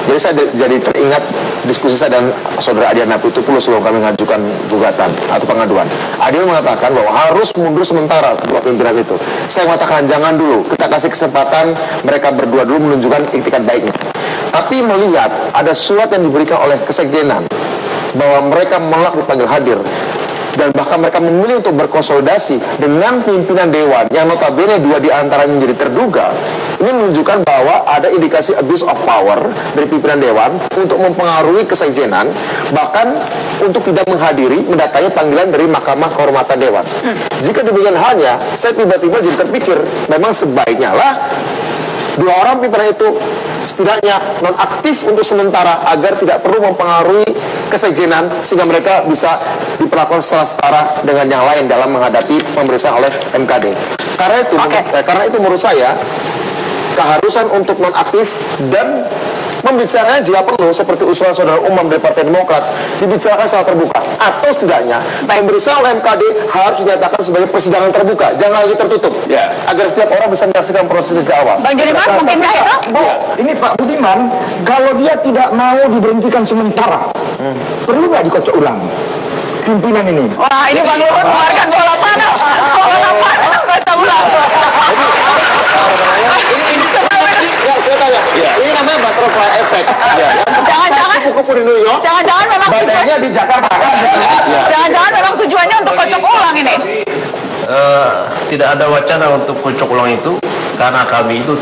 Jadi saya jadi teringat diskusi saya dan saudara Adian Apitupulu sebelum kami mengajukan gugatan atau pengaduan. Adian mengatakan bahwa harus mundur sementara kedua pimpinan itu. Saya mengatakan jangan dulu, kita kasih kesempatan mereka berdua dulu menunjukkan iktikat baiknya. Tapi melihat ada surat yang diberikan oleh kesekjenan bahwa mereka menolak dipanggil hadir, dan bahkan mereka memilih untuk berkonsolidasi dengan pimpinan dewan yang notabene dua diantaranya menjadi terduga. Ini menunjukkan bahwa ada indikasi abuse of power dari pimpinan dewan untuk mempengaruhi kesekjenan, bahkan untuk tidak menghadiri mendatangi panggilan dari Mahkamah Kehormatan Dewan. Jika demikian halnya, saya tiba-tiba jadi terpikir memang sebaiknya lah dua orang pimpinan itu setidaknya nonaktif untuk sementara agar tidak perlu mempengaruhi kesekjenan, sehingga mereka bisa diperlakukan secara setara dengan yang lain dalam menghadapi pemeriksaan oleh MKD. Karena itu menurut saya keharusan untuk nonaktif dan membicaranya jika perlu seperti usulan saudara Umam dari Partai Demokrat dibicarakan secara terbuka, atau setidaknya pemeriksaan oleh MKD harus dinyatakan sebagai persidangan terbuka, jangan lagi tertutup, agar setiap orang bisa menyaksikan proses sejak awal. Bang Junimar, mungkinkah itu? Bu, ini Pak Budiman, kalau dia tidak mau diberhentikan sementara, perlu nggak dikocok ulang pimpinan ini? Wah, ini Bang Luhut mengeluarkan bola panas, kocok ulang. Ini namanya butterfly effect. Jangan-jangan kupu-kupu di New York, jangan-jangan memang badannya di Jakarta. Jangan-jangan memang tujuannya untuk kocok ulang ini. Tidak ada wacana untuk kocok ulang itu, karena kami itu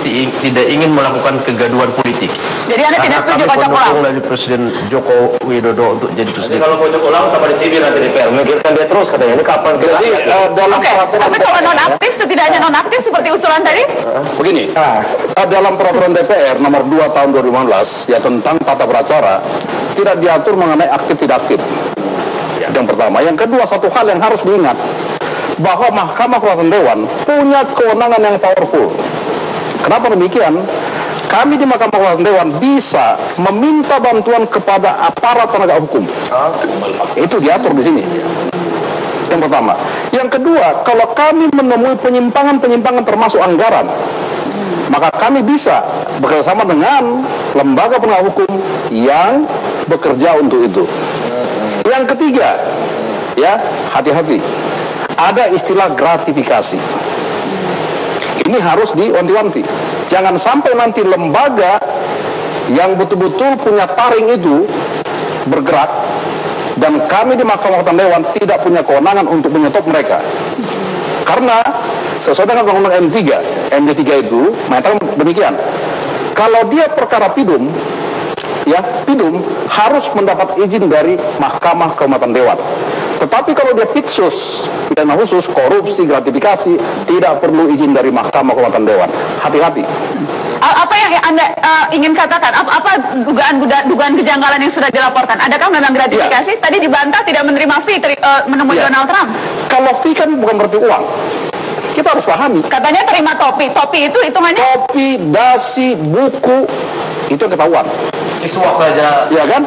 tidak ingin melakukan kegaduhan politik. Jadi Anda tidak setuju kocok ulang? Kami dari Presiden Joko Widodo untuk jadi presiden. Kalau kocok ulang tambah dicibir nanti DPR, memikirkan dia terus katanya ini kapan. Jadi dalam peraturan, tapi kalau nonaktif, setidaknya nonaktif seperti usulan tadi? Begini, dalam peraturan DPR nomor 2 tahun 2015 ya tentang tata beracara tidak diatur mengenai aktif tidak aktif. Yang pertama, yang kedua, satu hal yang harus diingat bahwa Mahkamah Kehormatan Dewan punya kewenangan yang powerful. Kenapa demikian? Kami di Mahkamah Kehormatan Dewan bisa meminta bantuan kepada aparat penegak hukum. Itu diatur di sini. Yang pertama. Yang kedua, kalau kami menemui penyimpangan-penyimpangan termasuk anggaran, maka kami bisa bekerjasama dengan lembaga penegak hukum yang bekerja untuk itu. Yang ketiga, ya hati-hati. Ada istilah gratifikasi. Ini harus diwanti-wanti. Jangan sampai nanti lembaga yang betul-betul punya taring itu bergerak, dan kami di Mahkamah Kehormatan Dewan tidak punya kewenangan untuk menyetop mereka. Karena sesuai dengan Undang-Undang MD3 itu mengatakan demikian. Kalau dia perkara pidum, ya pidum harus mendapat izin dari Mahkamah Kehormatan Dewan. Tetapi kalau dia pitsus, pidana khusus, korupsi, gratifikasi, tidak perlu izin dari Mahkamah Kehormatan Dewan. Hati-hati. Apa yang Anda ingin katakan? Apa dugaan kejanggalan yang sudah dilaporkan? Adakah memang gratifikasi? Tadi dibantah tidak menerima fee menemui Donald Trump. Kalau fee kan bukan berarti uang. Kita harus pahami. Katanya terima topi. Topi itu hitungannya? Topi, dasi, buku, itu ketahuan. Disuap saja, ya kan?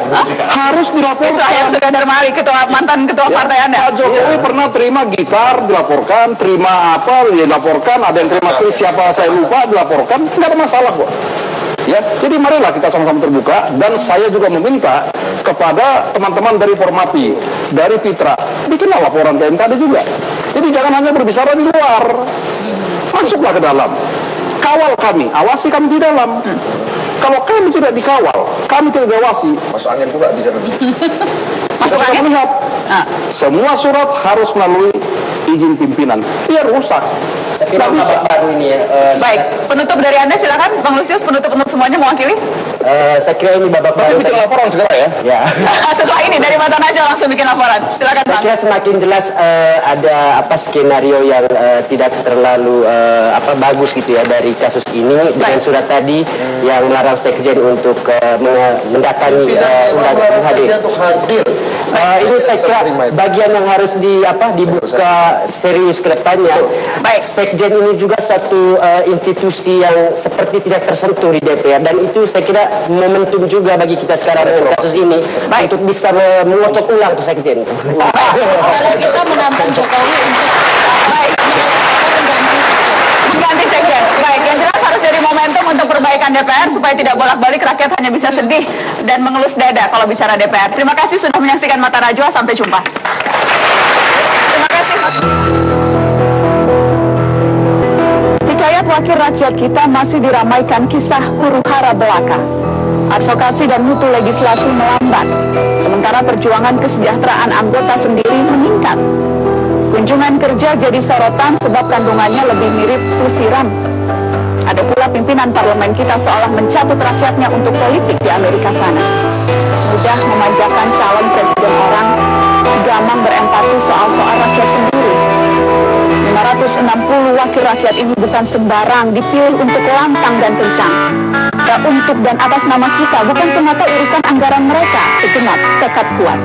Harus dilaporkan. Saya sudah Darmali, mantan ketua partai Anda. Pak Jokowi pernah terima gitar, dilaporkan, terima apa, dilaporkan, ada yang terima kris siapa saya lupa, dilaporkan, nggak ada masalah kok. Ya, jadi marilah kita sama-sama terbuka, dan saya juga meminta kepada teman-teman dari Formapi, dari Fitra, bikinlah laporan ke MKD juga. Jadi jangan hanya berbicara di luar, masuklah ke dalam, kawal kami, awasi kami di dalam. Kalau kami tidak dikawal, kami tidak diawasi, masuk angin pula bisa begitu. Kita sudah melihat semua surat harus melalui izin pimpinan. Iya rusak. Nggak bisa. Baru ini ya. Baik, penutup dari Anda silakan, Bang Lusius, penutup untuk semuanya mewakili. Saya kira ini babak baru. Bikin laporan segera ya. Ya. Setelah ini dari Mata Najwa langsung bikin laporan. Silakan, Saya Bang. kira semakin jelas ada skenario yang tidak terlalu bagus gitu ya dari kasus ini dengan surat tadi yang melarang sekjen untuk mendatangi undangan hadir. Ini saya kira bagian yang harus dibuka serius ke depannya. Baik. Sekjen ini juga satu institusi yang seperti tidak tersentuh di DPR, dan itu saya kira momentum juga bagi kita sekarang dengan kasus ini untuk bisa mengotot ulang tuh sekjen. Kalau kita menantang Jokowi untuk Mengganti sekjen. Baik, yang jelas harus jadi momentum untuk perbaikan DPR supaya tidak bolak-balik rakyat hanya bisa sedih dan mengelus dada kalau bicara DPR. Terima kasih sudah menyaksikan Mata Najwa. Sampai jumpa. Terima kasih. Hikayat wakil rakyat kita masih diramaikan kisah huru-hara belaka. Advokasi dan mutu legislasi melambat, sementara perjuangan kesejahteraan anggota sendiri meningkat. Kunjungan kerja jadi sorotan sebab kandungannya lebih mirip pelesiran. Ada pula pimpinan parlemen kita seolah mencatut rakyatnya untuk politik di Amerika sana. Mudah memanjakan calon presiden orang, gamang berempati soal-soal rakyat sendiri. 560 wakil rakyat ini bukan sembarang dipilih untuk lantang dan kencang. Untuk dan atas nama kita, bukan semata urusan anggaran mereka, segenap tekad kuat.